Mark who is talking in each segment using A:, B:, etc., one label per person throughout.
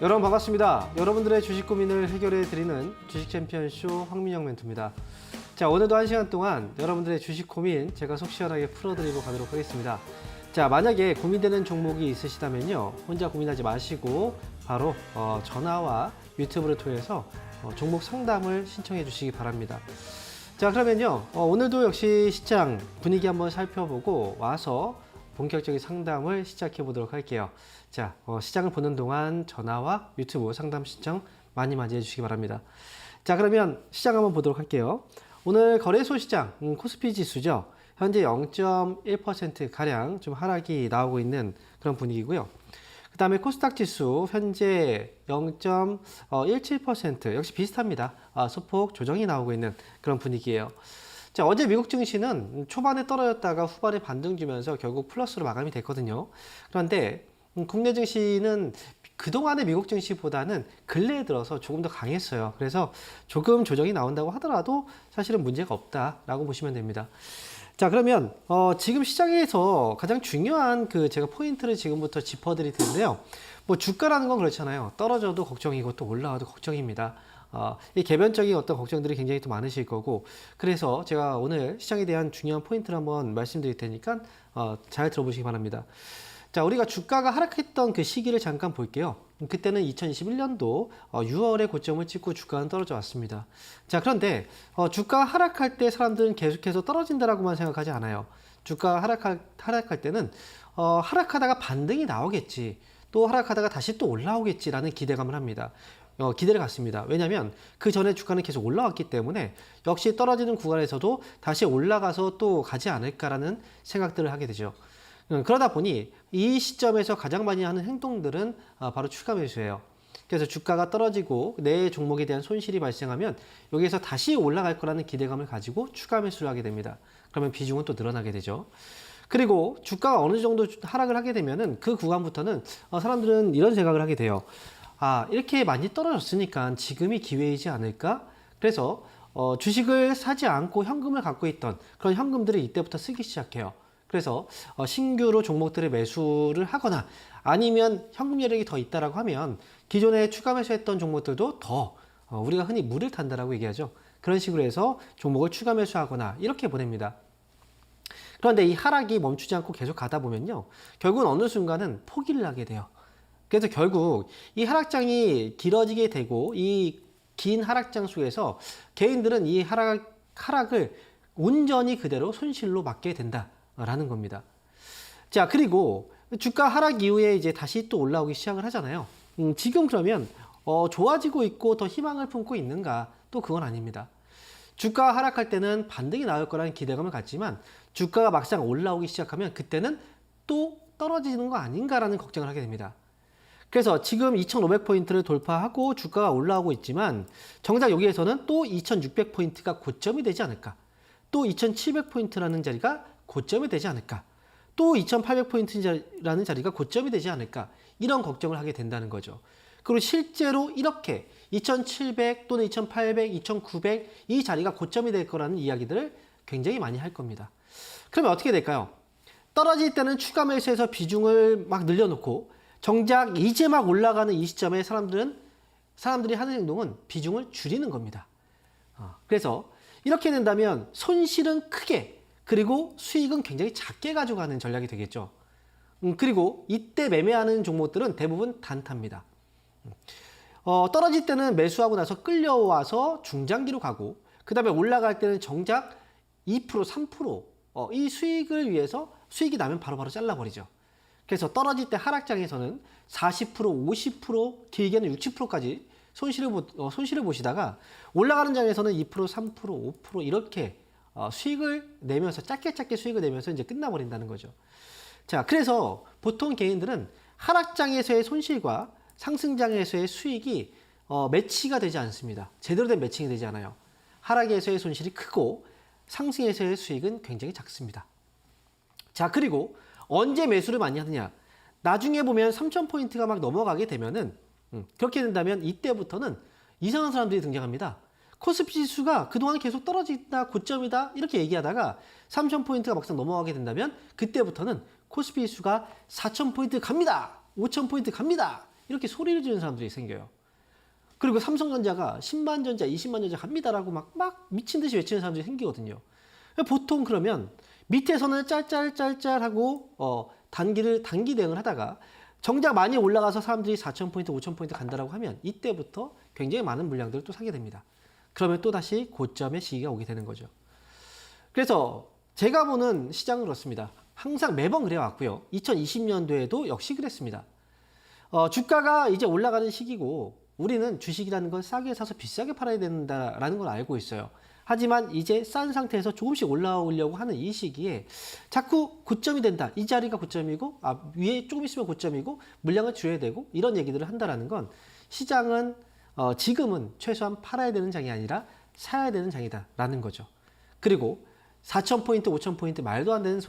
A: 여러분 반갑습니다. 여러분들의 주식 고민을 해결해 드리는 주식 챔피언쇼 황민영 멘토입니다. 자, 오늘도 1시간 동안 여러분들의 주식 고민 제가 속 시원하게 풀어드리고 가도록 하겠습니다. 자, 만약에 고민되는 종목이 있으시다면요, 혼자 고민하지 마시고 바로 전화와 유튜브를 통해서 종목 상담을 신청해 주시기 바랍니다. 자, 그러면요, 오늘도 역시 시장 분위기 한번 살펴보고 와서 본격적인 상담을 시작해 보도록 할게요. 자, 시장을 보는 동안 전화와 유튜브 상담 신청 많이 해주시기 바랍니다. 자, 그러면 시장 한번 보도록 할게요. 오늘 거래소 시장, 코스피 지수죠. 현재 0.1%가량 좀 하락이 나오고 있는 그런 분위기고요. 그 다음에 코스닥 지수 현재 0.17% 역시 비슷합니다. 소폭 조정이 나오고 있는 그런 분위기예요. 자, 어제 미국 증시는 초반에 떨어졌다가 후반에 반등 주면서 결국 플러스로 마감이 됐거든요. 그런데 국내 증시는 그동안의 미국 증시보다는 근래에 들어서 조금 더 강했어요. 그래서 조금 조정이 나온다고 하더라도 사실은 문제가 없다라고 보시면 됩니다. 자, 그러면 지금 시장에서 가장 중요한 제가 포인트를 지금부터 짚어드릴 텐데요. 뭐 주가라는 건 그렇잖아요. 떨어져도 걱정이고 또 올라와도 걱정입니다. 이 개변적인 어떤 걱정들이 굉장히 또 많으실 거고, 그래서 제가 오늘 시장에 대한 중요한 포인트를 한번 말씀드릴 테니까 잘 들어보시기 바랍니다. 자, 우리가 주가가 하락했던 그 시기를 잠깐 볼게요. 그때는 2021년도 6월에 고점을 찍고 주가는 떨어져 왔습니다. 자, 그런데 주가가 하락할 때 사람들은 계속해서 떨어진다라고만 생각하지 않아요. 주가가 하락할 때는 하락하다가 반등이 나오겠지, 또 하락하다가 다시 또 올라오겠지라는 기대감을 합니다. 기대를 갖습니다. 왜냐하면 그 전에 주가는 계속 올라왔기 때문에 역시 떨어지는 구간에서도 다시 올라가서 또 가지 않을까라는 생각들을 하게 되죠. 그러다 보니 이 시점에서 가장 많이 하는 행동들은 바로 추가 매수예요. 그래서 주가가 떨어지고 내 종목에 대한 손실이 발생하면 여기에서 다시 올라갈 거라는 기대감을 가지고 추가 매수를 하게 됩니다. 그러면 비중은 또 늘어나게 되죠. 그리고 주가가 어느 정도 하락을 하게 되면은 그 구간부터는 사람들은 이런 생각을 하게 돼요. 이렇게 많이 떨어졌으니까 지금이 기회이지 않을까? 그래서 주식을 사지 않고 현금을 갖고 있던 그런 현금들을 이때부터 쓰기 시작해요. 그래서 신규로 종목들을 매수를 하거나 아니면 현금 여력이 더 있다라고 하면 기존에 추가 매수했던 종목들도 더 우리가 흔히 물을 탄다라고 얘기하죠. 그런 식으로 해서 종목을 추가 매수하거나 이렇게 보냅니다. 그런데 이 하락이 멈추지 않고 계속 가다 보면요, 결국은 어느 순간은 포기를 하게 돼요. 그래서 결국 이 하락장이 길어지게 되고 이 긴 하락장 속에서 개인들은 이 하락을 온전히 그대로 손실로 맞게 된다라는 겁니다. 자, 그리고 주가 하락 이후에 이제 다시 또 올라오기 시작을 하잖아요. 지금 그러면 좋아지고 있고 더 희망을 품고 있는가? 또 그건 아닙니다. 주가가 하락할 때는 반등이 나올 거라는 기대감을 갖지만 주가가 막상 올라오기 시작하면 그때는 또 떨어지는 거 아닌가라는 걱정을 하게 됩니다. 그래서 지금 2500포인트를 돌파하고 주가가 올라오고 있지만 정작 여기에서는 또 2600포인트가 고점이 되지 않을까, 또 2700포인트라는 자리가 고점이 되지 않을까, 또 2800포인트라는 자리가 고점이 되지 않을까, 이런 걱정을 하게 된다는 거죠. 그리고 실제로 이렇게 2700 또는 2800, 2900 이 자리가 고점이 될 거라는 이야기들을 굉장히 많이 할 겁니다. 그러면 어떻게 될까요? 떨어질 때는 추가 매수해서 비중을 막 늘려놓고 정작 이제 막 올라가는 이 시점에 사람들이 하는 행동은 비중을 줄이는 겁니다. 그래서 이렇게 된다면 손실은 크게, 그리고 수익은 굉장히 작게 가져가는 전략이 되겠죠. 그리고 이때 매매하는 종목들은 대부분 단타입니다. 떨어질 때는 매수하고 나서 끌려와서 중장기로 가고, 그 다음에 올라갈 때는 정작 2%, 3% 이 수익을 위해서 수익이 나면 바로바로 잘라버리죠. 그래서 떨어질 때 하락장에서는 40%, 50%, 길게는 60%까지 손실을 보시다가 올라가는 장에서는 2%, 3%, 5% 이렇게 수익을 내면서 짧게 수익을 내면서 이제 끝나버린다는 거죠. 자, 그래서 보통 개인들은 하락장에서의 손실과 상승장에서의 수익이 매치가 되지 않습니다. 제대로 된 매칭이 되지 않아요. 하락에서의 손실이 크고 상승에서의 수익은 굉장히 작습니다. 자, 그리고 언제 매수를 많이 하느냐? 나중에 보면 3000포인트가 막 넘어가게 되면은 그렇게 된다면 이때부터는 이상한 사람들이 등장합니다. 코스피 지수가 그동안 계속 떨어진다, 고점이다 이렇게 얘기하다가 3000포인트가 막상 넘어가게 된다면 그때부터는 코스피 지수가 4000포인트 갑니다, 5000포인트 갑니다 이렇게 소리를 지르는 사람들이 생겨요. 그리고 삼성전자가 10만 전자, 20만 전자 갑니다라고 막 미친 듯이 외치는 사람들이 생기거든요. 보통 그러면 밑에서는 짤짤짤짤하고 단기 대응을 하다가 정작 많이 올라가서 사람들이 4,000포인트, 5,000포인트 간다라고 하면 이때부터 굉장히 많은 물량들을 또 사게 됩니다. 그러면 또 다시 고점의 시기가 오게 되는 거죠. 그래서 제가 보는 시장은 그렇습니다. 항상 매번 그래왔고요. 2020년도에도 역시 그랬습니다. 주가가 이제 올라가는 시기고 우리는 주식이라는 건 싸게 사서 비싸게 팔아야 된다라는 걸 알고 있어요. 하지만 이제 싼 상태에서 조금씩 올라오려고 하는 이 시기에 자꾸 고점이 된다. 이 자리가 고점이고 위에 조금 있으면 고점이고 물량을 줄여야 되고 이런 얘기들을 한다는 건 시장은 지금은 최소한 팔아야 되는 장이 아니라 사야 되는 장이다라는 거죠. 그리고 4,000포인트, 5,000포인트 말도 안 되는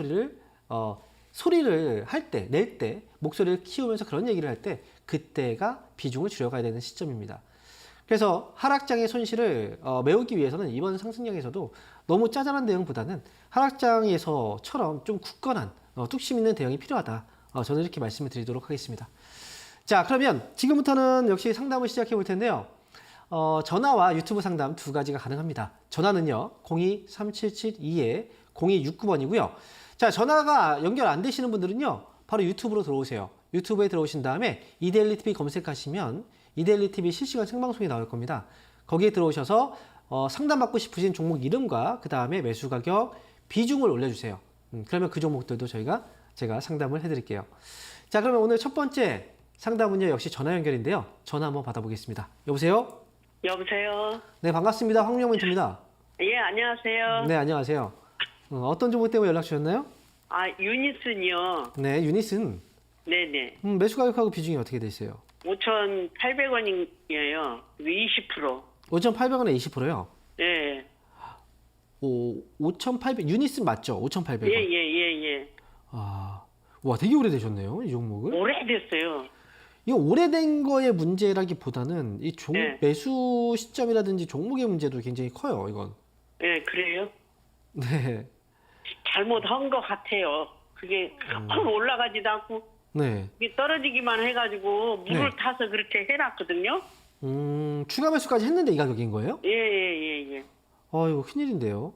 A: 소리를 할 때, 낼 때, 목소리를 키우면서 그런 얘기를 할 때 그때가 비중을 줄여가야 되는 시점입니다. 그래서 하락장의 손실을 메우기 위해서는 이번 상승장에서도 너무 짜잘한 대응보다는 하락장에서처럼 좀 굳건한 뚝심 있는 대응이 필요하다. 저는 이렇게 말씀을 드리도록 하겠습니다. 자, 그러면 지금부터는 역시 상담을 시작해 볼 텐데요. 전화와 유튜브 상담 두 가지가 가능합니다. 전화는요, 02-3772-0269번이고요. 자, 전화가 연결 안 되시는 분들은요, 바로 유튜브로 들어오세요. 유튜브에 들어오신 다음에 이데일리 TV 검색하시면 이데일리 TV 실시간 생방송이 나올 겁니다. 거기에 들어오셔서 상담받고 싶으신 종목 이름과 그 다음에 매수 가격, 비중을 올려주세요. 그러면 그 종목들도 제가 상담을 해드릴게요. 자, 그러면 오늘 첫 번째 상담은요, 역시 전화 연결인데요. 전화 한번 받아보겠습니다. 여보세요?
B: 여보세요?
A: 네, 반갑습니다. 황명훈 멘토입니다.
B: 예, 안녕하세요.
A: 네, 안녕하세요. 어떤 종목 때문에 연락 주셨나요?
B: 유니슨이요.
A: 네, 유닛은
B: 네네.
A: 매수 가격하고 비중이 어떻게 되세요?
B: 5,800원이에요. 20%.
A: 5,800원에 20%요?
B: 예.
A: 5,800, 유닛은 맞죠? 5,800원.
B: 예.
A: 와, 되게 오래되셨네요, 이 종목을.
B: 오래됐어요.
A: 이거 오래된 거의 문제라기보다는 이
B: 네.
A: 매수 시점이라든지 종목의 문제도 굉장히 커요, 이건.
B: 예, 그래요?
A: 네.
B: 잘못한 것 같아요. 그게 확 올라가지도 않고,
A: 네.
B: 이게 떨어지기만 해가지고, 물을
A: 네.
B: 타서 그렇게 해놨거든요?
A: 추가 매수까지 했는데 이 가격인 거예요?
B: 예.
A: 이거 큰일인데요.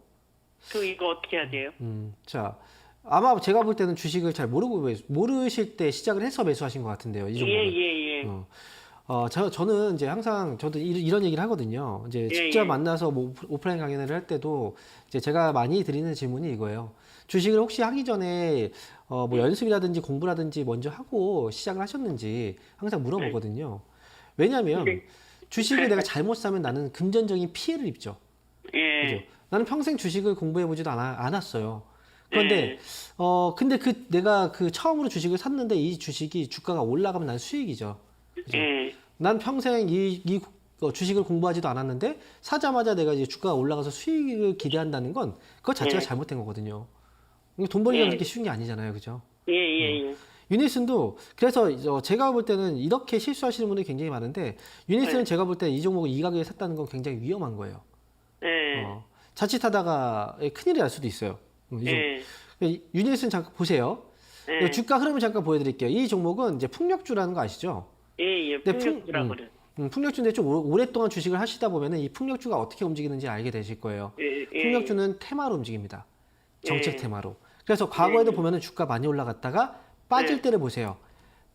B: 이거 어떻게 해야 돼요?
A: 자, 아마 제가 볼 때는 주식을 잘 모르실 때 시작을 해서 매수하신 것 같은데요, 이 종목은.
B: 예.
A: 저는 이제 항상 저도 이런 얘기를 하거든요. 이제 직접 만나서 뭐 오프라인 강연을 할 때도 이제 제가 많이 드리는 질문이 이거예요. 주식을 혹시 하기 전에 뭐 연습이라든지 공부라든지 먼저 하고 시작을 하셨는지 항상 물어보거든요. 왜냐하면 주식을 내가 잘못 사면 나는 금전적인 피해를 입죠.
B: 예.
A: 그죠? 나는 평생 주식을 공부해보지도 않았어요. 그런데 근데 내가 처음으로 주식을 샀는데 이 주식이 주가가 올라가면 난 수익이죠. 그죠? 난 평생 이 주식을 공부하지도 않았는데 사자마자 내가 이제 주가가 올라가서 수익을 기대한다는 건 그것 자체가 잘못된 거거든요. 돈 벌기가 그렇게 쉬운 게 아니잖아요, 그죠?
B: 예.
A: 유니슨도 그래서 제가 볼 때는 이렇게 실수하시는 분들이 굉장히 많은데 유니슨은 제가 볼 때는 이 종목을 이 가격에 샀다는 건 굉장히 위험한 거예요. 자칫하다가 큰일이 날 수도 있어요. 유니슨 잠깐 보세요. 주가 흐름을 잠깐 보여드릴게요. 이 종목은 이제 풍력주라는 거 아시죠?
B: 예. 풍력주라고 그래요.
A: 풍력주인데 좀 오랫동안 주식을 하시다 보면은 이 풍력주가 어떻게 움직이는지 알게 되실 거예요. 풍력주는 테마로 움직입니다. 정책 테마로. 그래서 과거에도 보면은 주가 많이 올라갔다가 빠질 때를 보세요.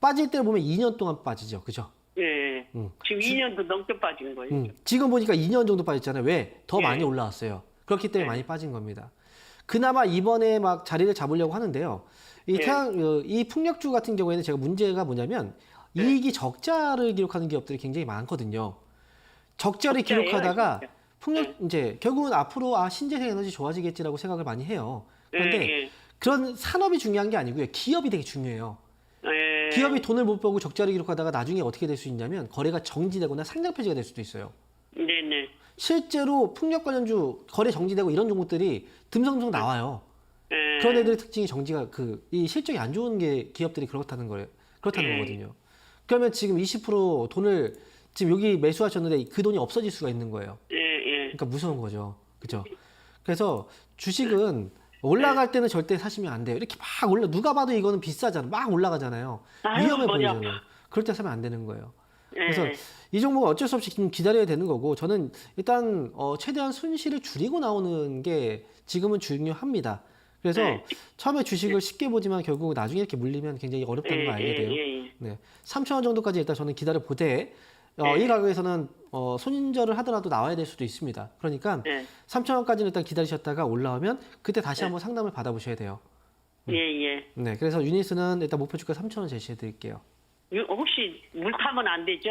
A: 빠질 때를 보면 2년 동안 빠지죠. 그죠?
B: 지금 2년도 넘게 빠진 거예요.
A: 지금 보니까 2년 정도 빠졌잖아요. 왜? 더 많이 올라왔어요. 그렇기 때문에 많이 빠진 겁니다. 그나마 이번에 막 자리를 잡으려고 하는데요. 이 풍력주 같은 경우에는 제가 문제가 뭐냐면 이익이 적자를 기록하는 기업들이 굉장히 많거든요. 적자를 기록하다가 이제 결국은 앞으로 신재생 에너지 좋아지겠지라고 생각을 많이 해요. 그런데 그런 산업이 중요한 게 아니고요. 기업이 되게 중요해요. 기업이 돈을 못 벌고 적자를 기록하다가 나중에 어떻게 될 수 있냐면 거래가 정지되거나 상장 폐지가 될 수도 있어요.
B: 네네.
A: 실제로 풍력 관련주 거래 정지되고 이런 종목들이 듬성듬성 나와요. 그런 애들의 특징이 정지가 이 실적이 안 좋은 게 기업들이 그렇다는 거거든요. 그러면 지금 20% 돈을 지금 여기 매수하셨는데 그 돈이 없어질 수가 있는 거예요. 그러니까 무서운 거죠. 그죠? 그래서 주식은 올라갈 때는 절대 사시면 안 돼요. 이렇게 막 누가 봐도 이거는 비싸잖아. 막 올라가잖아요. 위험해 보이잖아요. 그럴 때 사면 안 되는 거예요.
B: 예.
A: 그래서 이 종목은 어쩔 수 없이 좀 기다려야 되는 거고 저는 일단 최대한 손실을 줄이고 나오는 게 지금은 중요합니다. 그래서
B: 네.
A: 처음에 주식을 쉽게 보지만 결국 나중에 이렇게 물리면 굉장히 어렵다는 걸 알게 돼요.
B: 예.
A: 네, 3,000원 정도까지 일단 저는 기다려 보되
B: 네.
A: 이 가격에서는 손절을 하더라도 나와야 될 수도 있습니다. 그러니까
B: 예.
A: 3,000원까지는 일단 기다리셨다가 올라오면 그때 다시 한번 상담을 받아보셔야 돼요.
B: 예.
A: 네, 그래서 유니스는 일단 목표 주가 3,000원 제시해 드릴게요.
B: 혹시 물 타면 안 되죠?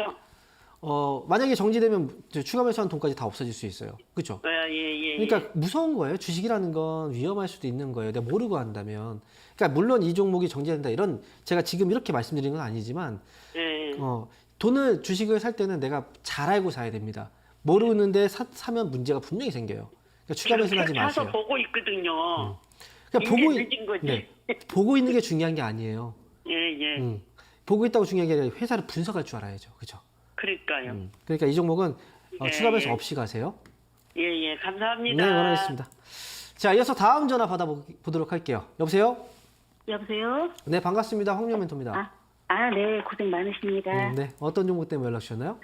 A: 만약에 정지되면 추가 매수한 돈까지 다 없어질 수 있어요. 그렇죠?
B: 예.
A: 그러니까 무서운 거예요. 주식이라는 건 위험할 수도 있는 거예요. 내가 모르고 한다면. 그러니까 물론 이 종목이 정지된다 이런 제가 지금 이렇게 말씀드리는 건 아니지만
B: 예.
A: 주식을 살 때는 내가 잘 알고 사야 됩니다. 모르는데 사면 문제가 분명히 생겨요. 그러니까 추가 매수는 하지
B: 가서
A: 마세요.
B: 보고 있거든요.
A: 그러니까
B: 이게 늦은 거지.
A: 보고 있는 게 중요한 게 아니에요.
B: 예.
A: 보고 있다고 중요한 게 아니라 회사를 분석할 줄 알아야죠. 그렇죠?
B: 그러니까요.
A: 그러니까 이 종목은 추가 매수
B: 예.
A: 없이 가세요.
B: 예. 감사합니다.
A: 네, 원하겠습니다. 자, 이어서 다음 전화 받아보도록 할게요. 여보세요?
C: 여보세요?
A: 네, 반갑습니다. 황룡 멘토입니다.
C: 네, 고생 많으십니다.
A: 네, 어떤 종목 때문에 연락 주셨나요?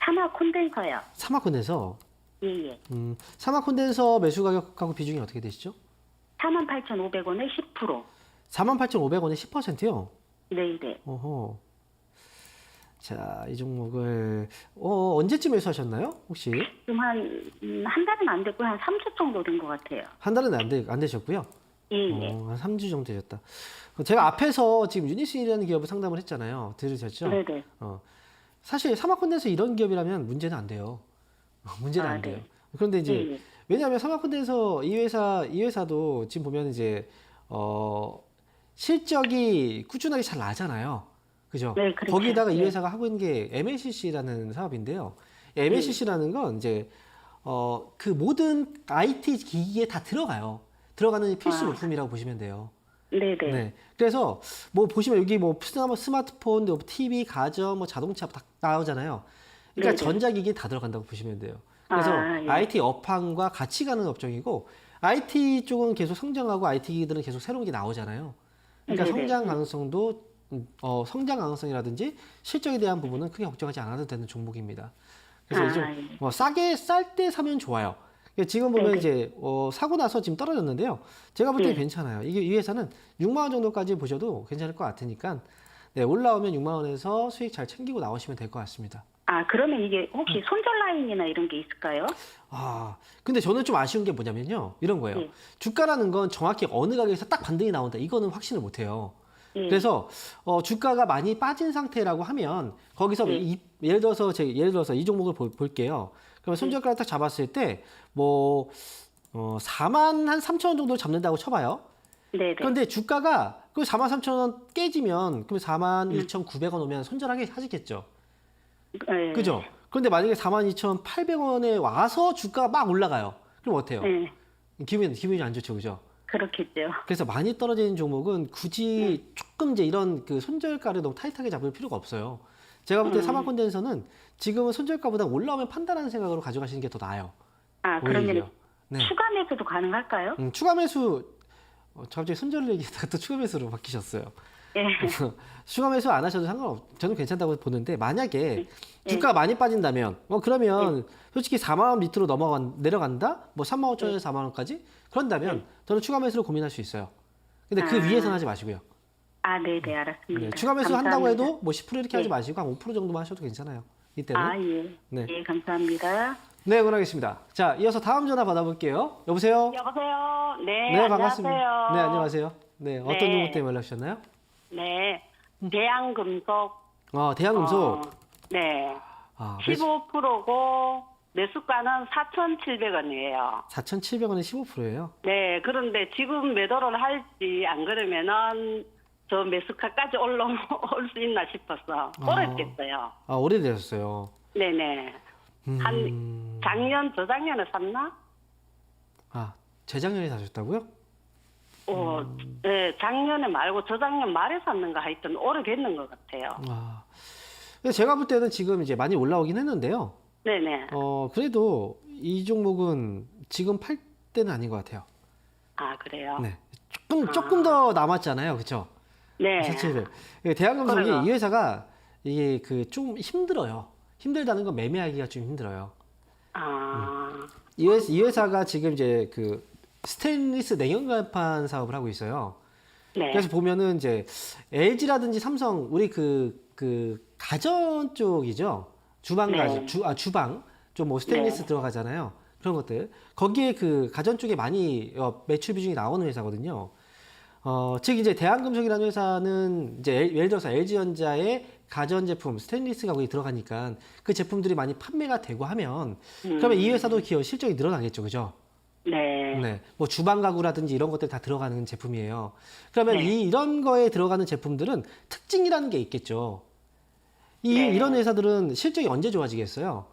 C: 사막 콘덴서요.
A: 사막 콘덴서.
C: 예.
A: 사막 콘덴서 매수 가격하고 비중이 어떻게 되시죠?
C: 48,500원에 10%.
A: 48,500원에 10%요?
C: 네네.
A: 어허. 자, 이 종목을 언제쯤 매수하셨나요? 혹시?
C: 지금 한 달은 안 됐고, 한 3주 정도 된 것 같아요.
A: 한 달은 안 되셨고요.
C: 예.
A: 한 3주 정도 되셨다. 제가 앞에서 지금 유니스라는 기업을 상담을 했잖아요. 들으셨죠?
C: 네네.
A: 사실 사막 콘덴서 이런 기업이라면 문제는 안 돼요. 문제는 안 돼요. 그런데 이제
C: 예.
A: 왜냐하면 사막 콘덴서 이 회사도 지금 보면 이제 실적이 꾸준하게 잘 나잖아요. 그죠?
C: 네, 그렇죠.
A: 거기다가 이
C: 네.
A: 회사가 하고 있는 게 MLCC라는 사업인데요. MLCC라는 건 이제 그 모든 IT 기기에 다 들어가요. 들어가는 필수 용품이라고 보시면 돼요.
C: 네네.
A: 네. 그래서 뭐 보시면 여기 뭐 스마트폰, 뭐 TV, 가전, 뭐 자동차 다 나오잖아요. 그러니까
C: 네네.
A: 전자기기 다 들어간다고 보시면 돼요. 그래서
C: 예.
A: IT 업황과 같이 가는 업종이고 IT 쪽은 계속 성장하고 IT 기기들은 계속 새로운 게 나오잖아요. 그러니까
C: 네네.
A: 성장 가능성도 성장 가능성이라든지 실적에 대한 부분은 크게 걱정하지 않아도 되는 종목입니다. 그래서 좀 쌀 때 사면 좋아요. 그러니까 지금 보면
C: 네네.
A: 이제 사고 나서 지금 떨어졌는데요. 제가 볼 때
C: 네.
A: 괜찮아요. 이 회사는 6만 원 정도까지 보셔도 괜찮을 것 같으니까 네, 올라오면 6만 원에서 수익 잘 챙기고 나오시면 될 것 같습니다.
C: 그러면 이게 혹시 손절 라인이나 이런 게 있을까요?
A: 근데 저는 좀 아쉬운 게 뭐냐면요. 이런 거예요.
C: 네.
A: 주가라는 건 정확히 어느 가격에서 딱 반등이 나온다. 이거는 확신을 못 해요.
C: 예.
A: 그래서 주가가 많이 빠진 상태라고 하면 거기서
C: 네.
A: 예를 들어서 이 종목을 볼게요. 그러면 손절가를 딱 잡았을 때 뭐 4만 한 3천 원 정도 잡는다고 쳐봐요.
C: 네네.
A: 그런데 주가가 그 4만 3천 원 깨지면 그럼 4만 2,900원 오면 손절하시겠죠.
C: 네.
A: 그죠? 그런데 만약에 4만 2,800원에 와서 주가가 막 올라가요. 그럼 어때요?
C: 네.
A: 기분이 안 좋죠, 그죠?
C: 그렇겠죠.
A: 그래서 많이 떨어지는 종목은 굳이 조금 이제 이런 그 손절가를 너무 타이트하게 잡을 필요가 없어요. 제가 볼 때 사막 콘덴서는 지금은 손절가보다 올라오면 판단하는 생각으로 가져가시는 게 더 나아요.
C: 그러면
A: 오히려. 네.
C: 추가 매수도 가능할까요?
A: 추가 매수 갑자기 손절을 얘기하다가 또 추가 매수로 바뀌셨어요.
C: 예.
A: 추가 매수 안 하셔도 저는 괜찮다고 보는데 만약에
C: 네.
A: 주가가 많이 빠진다면 그러면 솔직히 4만 원 밑으로 내려간다? 뭐 3만 5천원에서 4만 원까지? 그런다면 저는 추가 매수를 고민할 수 있어요. 근데 그 위에서는 하지 마시고요.
C: 네네, 알았습니다.
A: 네, 추가 매수
C: 감사합니다.
A: 한다고 해도 뭐 10% 이렇게 하지
C: 네.
A: 마시고 한 5% 정도만 하셔도 괜찮아요. 이때는.
C: 예.
A: 네.
C: 예, 감사합니다.
A: 네, 응원하겠습니다. 자, 이어서 다음 전화 받아볼게요. 여보세요?
B: 여보세요. 네,
A: 네, 반갑습니다.
B: 안녕하세요.
A: 네, 안녕하세요. 네, 어떤
B: 네.
A: 종목 때문에 연락 주셨나요?
B: 네, 대한금속.
A: 대한금속.
B: 네,
A: 아,
B: 15%고 매수가는 4,700원이에요.
A: 4,700원에 15%예요.
B: 네, 그런데 지금 매도를 할지 안 그러면은 저 매수가까지 올라올 수 있나 싶어서 어렵겠어요.
A: 오래되셨어요.
B: 네네. 한 작년, 저작년에 샀나?
A: 재작년에 사셨다고요?
B: 네, 작년에 말고 저작년 말에 샀는가 하여튼 오래됐는 것 같아요.
A: 근데 제가 볼 때는 지금 이제 많이 올라오긴 했는데요.
B: 네네.
A: 그래도 이 종목은 지금 팔 때는 아닌 것 같아요.
B: 그래요?
A: 네. 조금 더 남았잖아요. 그쵸?
B: 네.
A: 4,700. 대한금속이
B: 그래요.
A: 이 회사가 이게 그 좀 힘들어요. 힘들다는 건 매매하기가 좀 힘들어요. 이 회사가 지금 이제 그 스테인리스 냉연간판 사업을 하고 있어요.
B: 네.
A: 그래서 보면은 이제 LG라든지 삼성, 우리 그 가전 쪽이죠. 주방
B: 네.
A: 주방 좀 뭐 스테인리스
B: 네.
A: 들어가잖아요. 그런 것들. 거기에 그 가전 쪽에 많이 매출 비중이 나오는 회사거든요. 즉 이제 대한금속이라는 회사는 이제 예를 들어서 LG전자의 가전 제품 스테인리스가 거기 들어가니까 그 제품들이 많이 판매가 되고 하면 그러면 이 회사도 기업 실적이 늘어나겠죠, 그죠?
B: 네.
A: 네, 뭐 주방 가구라든지 이런 것들 다 들어가는 제품이에요. 그러면
B: 네.
A: 이런 거에 들어가는 제품들은 특징이라는 게 있겠죠.
B: 네.
A: 이런 회사들은 실적이 언제 좋아지겠어요?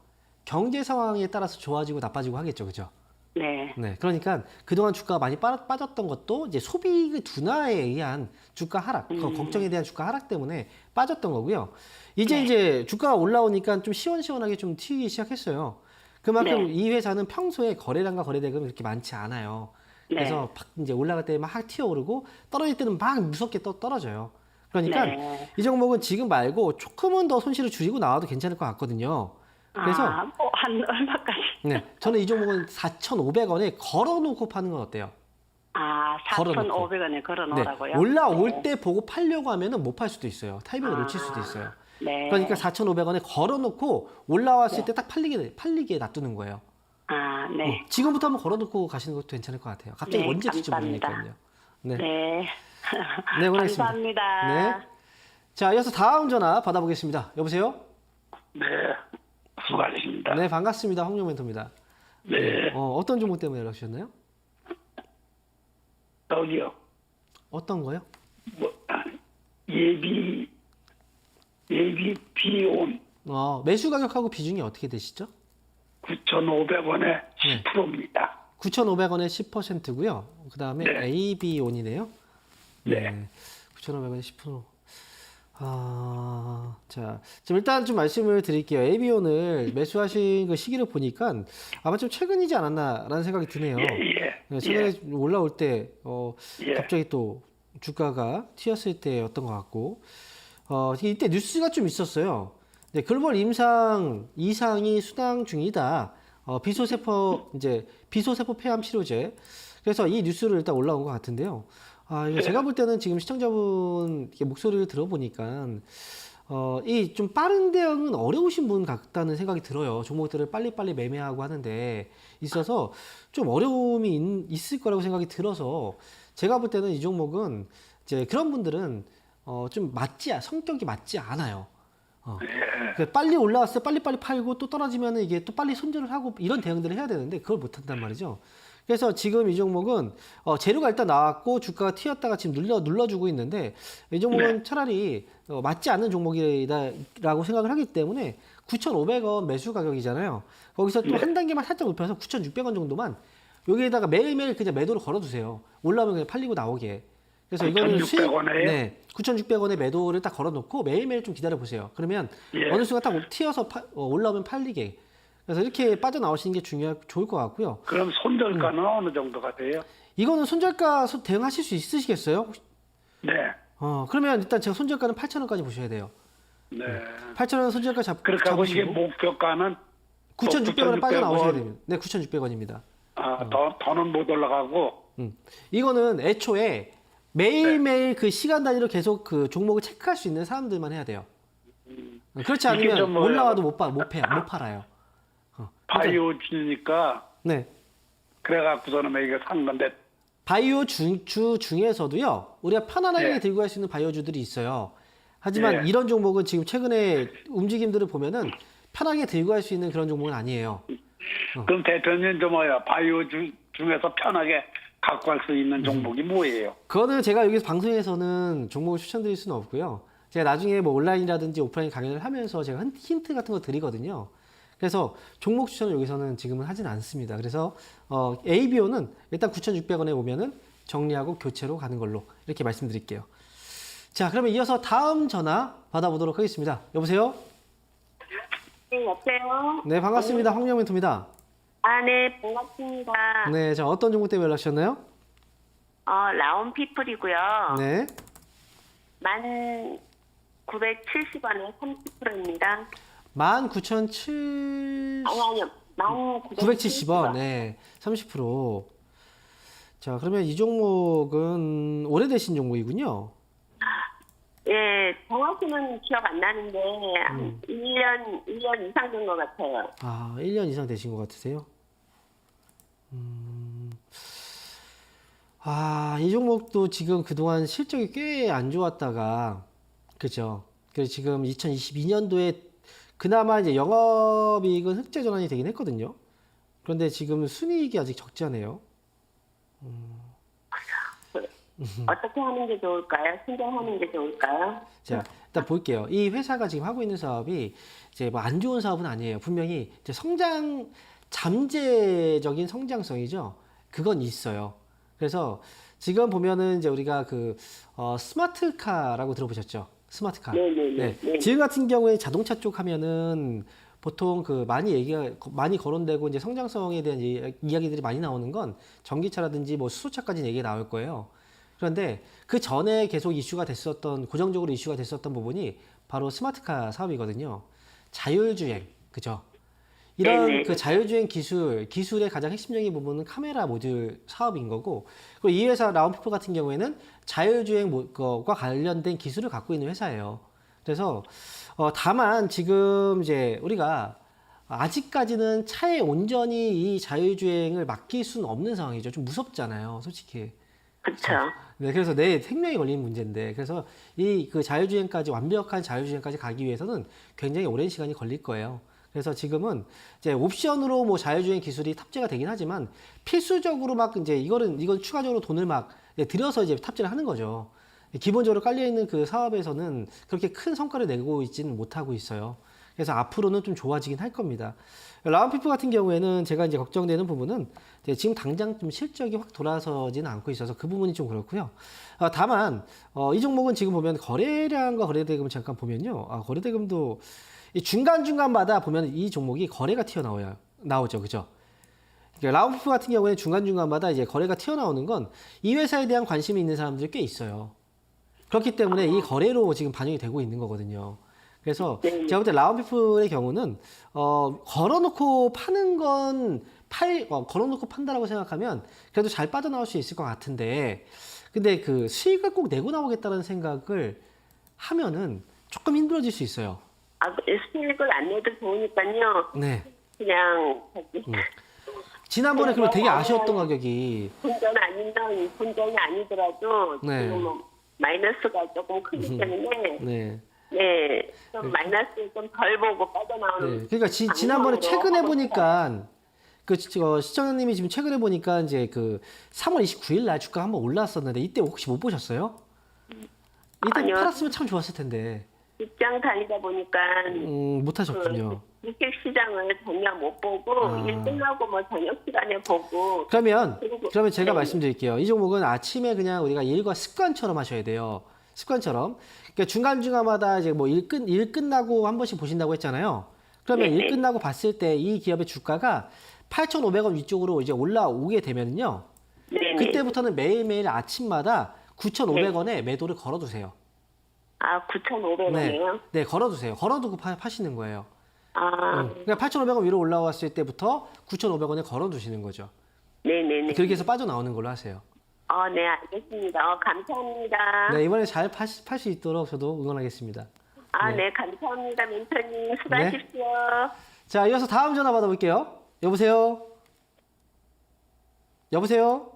A: 경제 상황에 따라서 좋아지고 나빠지고 하겠죠, 그죠?
B: 네.
A: 네, 그러니까 그동안 주가가 많이 빠졌던 것도 이제 소비 그 둔화에 의한 주가 하락, 그 걱정에 대한 주가 하락 때문에 빠졌던 거고요. 이제 주가가 올라오니까 좀 시원시원하게 좀 튀기 시작했어요. 그만큼
B: 네.
A: 이 회사는 평소에 거래량과 거래대금이 그렇게 많지 않아요. 그래서 막 이제 올라갈 때 막 튀어오르고 떨어질 때는 막 무섭게 떨어져요. 그러니까
B: 네.
A: 이 종목은 지금 말고 조금은 더 손실을 줄이고 나와도 괜찮을 것 같거든요. 그래서
B: 한 얼마까지?
A: 네, 저는 이 종목은 4,500원에 걸어놓고 파는 건 어때요? 걸어놓고.
B: 4,500원에 걸어놓으라고요?
A: 네, 올라올
B: 네.
A: 때 보고 팔려고 하면은 못 팔 수도 있어요. 타이밍을 놓칠 수도 있어요.
B: 네.
A: 그러니까 4,500원에 걸어놓고 올라왔을 때 딱 팔리게 놔두는 거예요.
B: 네.
A: 지금부터 한번 걸어놓고 가시는 것도 괜찮을 것 같아요. 갑자기
B: 네,
A: 언제 될지
B: 감사합니다.
A: 모르니까요. 네,
B: 네.
A: 네, 고맙습니다.
B: 감사합니다.
A: 네. 자, 이어서 다음 전화 받아보겠습니다. 여보세요?
D: 네, 수고하십니다.
A: 네, 반갑습니다. 황용 멘토입니다.
D: 네,
A: 어떤 종목 때문에 연락 주셨나요?
D: 저기요,
A: 어떤 거요?
D: 뭐, 예비 비온
A: 매수 가격하고 비중이 어떻게 되시죠?
D: 9,500원에 10%입니다.
A: 9,500원에 10%고요. 그 다음에
D: 네.
A: AB온이네요.
D: 네.
A: 9,500원에 10%. 자, 지금 일단 좀 말씀을 드릴게요. AB온을 매수하신 그 시기를 보니까 아마 좀 최근이지 않았나라는 생각이 드네요. 네, 최근에 올라올 때
D: 예.
A: 갑자기 또 주가가 튀었을 때였던 것 같고 이때 뉴스가 좀 있었어요. 네, 글로벌 임상 이상이 수당 중이다. 비소세포 폐암 치료제. 그래서 이 뉴스를 일단 올라온 것 같은데요. 이거 제가 볼 때는 지금 시청자분 목소리를 들어보니까 이 좀 빠른 대응은 어려우신 분 같다는 생각이 들어요. 종목들을 빨리빨리 매매하고 하는데 있어서 좀 어려움이 있을 거라고 생각이 들어서 제가 볼 때는 이 종목은 이제 그런 분들은 좀 성격이 맞지 않아요. 그러니까 빨리 올라왔을 때 빨리빨리 팔고 또 떨어지면 이게 또 빨리 손절을 하고 이런 대응들을 해야 되는데 그걸 못 한단 말이죠. 그래서 지금 이 종목은 재료가 일단 나왔고 주가가 튀었다가 지금 눌러주고 있는데 이 종목은 차라리 맞지 않는 종목이다라고 생각을 하기 때문에 9,500원 매수 가격이잖아요. 거기서 또 한 단계만 살짝 높여서 9,600원 정도만 여기에다가 매일매일 그냥 매도를 걸어두세요. 올라오면 그냥 팔리고 나오게. 그래서 이거는
D: 9,600원 에요?
A: 네, 9,600원에 매도를 딱 걸어놓고 매일매일 좀 기다려 보세요. 그러면 어느 순간 딱 튀어서 올라오면 팔리게. 그래서 이렇게 빠져나오시는 게 좋을 것 같고요.
D: 그럼 손절가는 어느 정도가 돼요?
A: 이거는 손절가 대응하실 수 있으시겠어요?
D: 네,
A: 그러면 일단 제가 손절가는 8,000원까지 보셔야 돼요.
D: 네.
A: 8,000원 손절가
D: 그렇게 하고 이게
A: 잡으시고
D: 목표가는
A: 9,600원에
D: 9,600원.
A: 빠져나오셔야 됩니다. 네, 9,600원입니다.
D: 더는 못 올라가고.
A: 이거는 애초에 매일매일 그 시간 단위로 계속 그 종목을 체크할 수 있는 사람들만 해야 돼요. 그렇지
D: 이게
A: 않으면
D: 좀 뭐야?
A: 올라와도 못 팔아요.
D: 바이오주니까
A: 네.
D: 그래갖고서는 이거 산 건데.
A: 바이오 주 중에서도요, 우리가 편안하게
D: 네.
A: 들고 갈 수 있는 바이오주들이 있어요. 하지만
D: 네.
A: 이런 종목은 지금 최근에 움직임들을 보면은 편하게 들고 갈 수 있는 그런 종목은 아니에요.
D: 그럼 대표님 좀 뭐야? 바이오주 중에서 편하게 갖고 갈 수 있는 종목이 뭐예요?
A: 그거는 제가 여기서 방송에서는 종목을 추천드릴 수는 없고요. 제가 나중에 뭐 온라인이라든지 오프라인 강연을 하면서 제가 힌트 같은 거 드리거든요. 그래서 종목 추천을 여기서는 지금은 하진 않습니다. 그래서 ABO는 일단 9,600원에 오면은 정리하고 교체로 가는 걸로 이렇게 말씀드릴게요. 자, 그러면 이어서 다음 전화 받아보도록 하겠습니다. 여보세요?
C: 네, 여보세요?
A: 네, 반갑습니다. 황영 멘토입니다.
C: 네, 반갑습니다.
A: 네, 자, 어떤 종목 때문에 연락 주셨나요?
C: 라운피플이고요.
A: 네.
C: 970원에 30%입니다.
A: 19,700
C: 아니요.
A: 970원, 네, 30%. 자, 그러면 이 종목은 오래되신 종목이군요.
C: 예, 정확히는 기억 안 나는데, 한 1년 이상 된 것 같아요.
A: 아, 1년 이상 되신 것 같으세요? 아, 이 종목도 지금 그동안 실적이 꽤 안 좋았다가, 그죠? 그래서 지금 2022년도에 그나마 이제 영업이익은 흑자 전환이 되긴 했거든요. 그런데 지금 순이익이 아직 적지 않아요.
C: 어떻게 하는 게 좋을까요? 신경하는 게 좋을까요?
A: 자, 일단 볼게요. 이 회사가 지금 하고 있는 사업이 이제 뭐 안 좋은 사업은 아니에요. 분명히 이제 잠재적인 성장성이죠. 그건 있어요. 그래서 지금 보면은 이제 우리가 스마트카라고 들어보셨죠? 스마트카.
C: 네네네.
A: 네. 지금 같은 경우에 자동차 쪽 하면은 보통 많이 거론되고 이제 성장성에 대한 이야기들이 많이 나오는 건 전기차라든지 뭐 수소차까지 얘기가 나올 거예요. 그런데 그 전에 계속 고정적으로 이슈가 됐었던 부분이 바로 스마트카 사업이거든요. 자율주행, 그죠? 이런
C: 네네.
A: 그 자율주행 기술의 가장 핵심적인 부분은 카메라 모듈 사업인 거고, 그리고 이 회사 라운피플 같은 경우에는 자율주행과 관련된 기술을 갖고 있는 회사예요. 그래서 다만 지금 이제 우리가 아직까지는 차에 온전히 이 자율주행을 맡길 수는 없는 상황이죠. 좀 무섭잖아요, 솔직히.
C: 그렇죠.
A: 네, 그래서 내 생명이 걸리는 문제인데, 그래서 완벽한 자율주행까지 가기 위해서는 굉장히 오랜 시간이 걸릴 거예요. 그래서 지금은 이제 옵션으로 뭐 자율주행 기술이 탑재가 되긴 하지만 필수적으로 이건 추가적으로 돈을 들여서 이제 탑재를 하는 거죠. 기본적으로 깔려있는 그 사업에서는 그렇게 큰 성과를 내고 있지는 못하고 있어요. 그래서 앞으로는 좀 좋아지긴 할 겁니다. 라운피플 같은 경우에는 제가 이제 걱정되는 부분은 지금 당장 좀 실적이 확 돌아서지는 않고 있어서 그 부분이 좀 그렇고요. 다만 이 종목은 지금 보면 거래량과 거래대금 잠깐 보면요. 거래대금도 이 중간중간마다 보면 이 종목이 거래가 나오죠. 그죠? 라운피플 같은 경우에는 중간중간마다 이제 거래가 튀어나오는 건 이 회사에 대한 관심이 있는 사람들이 꽤 있어요. 그렇기 때문에 이 거래로 지금 반영이 되고 있는 거거든요. 그래서 제가 볼 때 라운피플의 경우는 걸어놓고 걸어놓고 판다라고 생각하면 그래도 잘 빠져나올 수 있을 것 같은데, 근데 그 수익을 꼭 내고 나오겠다는 생각을 하면은 조금 힘들어질 수 있어요.
C: 수익을 안 내도 좋으니까요.
A: 네.
C: 그냥
A: 지난번에 그리고 되게 아쉬웠던 가격이
C: 본전이 아니더라도
A: 네.
C: 지금 뭐 마이너스가 조금 크기 때문에
A: 네.
C: 네, 좀 마이너스 좀 덜 보고 빠져나오는.
A: 네. 그러니까 지난번에 최근에 보니까 시청자님이 지금 최근에 보니까 이제 3월 29일 날 주가 한번 올랐었는데 이때 혹시 못 보셨어요? 이때
C: 아니요.
A: 팔았으면 참 좋았을 텐데.
C: 직장 다니다 보니까
A: 못 하셨군요.
C: 주식 시장을 전혀 못 보고 일 끝나고 뭐 저녁 시간에 보고.
A: 그러면 제가
C: 네.
A: 말씀드릴게요. 이 종목은 아침에 그냥 우리가 일과 습관처럼 하셔야 돼요. 습관처럼. 그러니까 중간중간마다 이제 뭐 일 끝나고 한 번씩 보신다고 했잖아요. 그러면
C: 네네.
A: 일 끝나고 봤을 때 이 기업의 주가가 8,500원 위쪽으로 이제 올라오게 되면요.
C: 네네.
A: 그때부터는 매일매일 아침마다 9,500원에 매도를 걸어두세요.
C: 9,500원이에요?
A: 네, 걸어두세요. 걸어두고 파시는 거예요.
C: 아,
A: 그러니까 8,500원 위로 올라왔을 때부터 9,500원에 걸어두시는 거죠.
C: 네네네.
A: 그렇게 해서 빠져나오는 걸로 하세요.
C: 네, 알겠습니다. 감사합니다.
A: 네, 이번에 잘 팔 수 있도록 저도 응원하겠습니다.
C: 네, 감사합니다. 멘토님. 수고하십시오.
A: 자, 이어서 다음 전화 받아볼게요. 여보세요? 여보세요?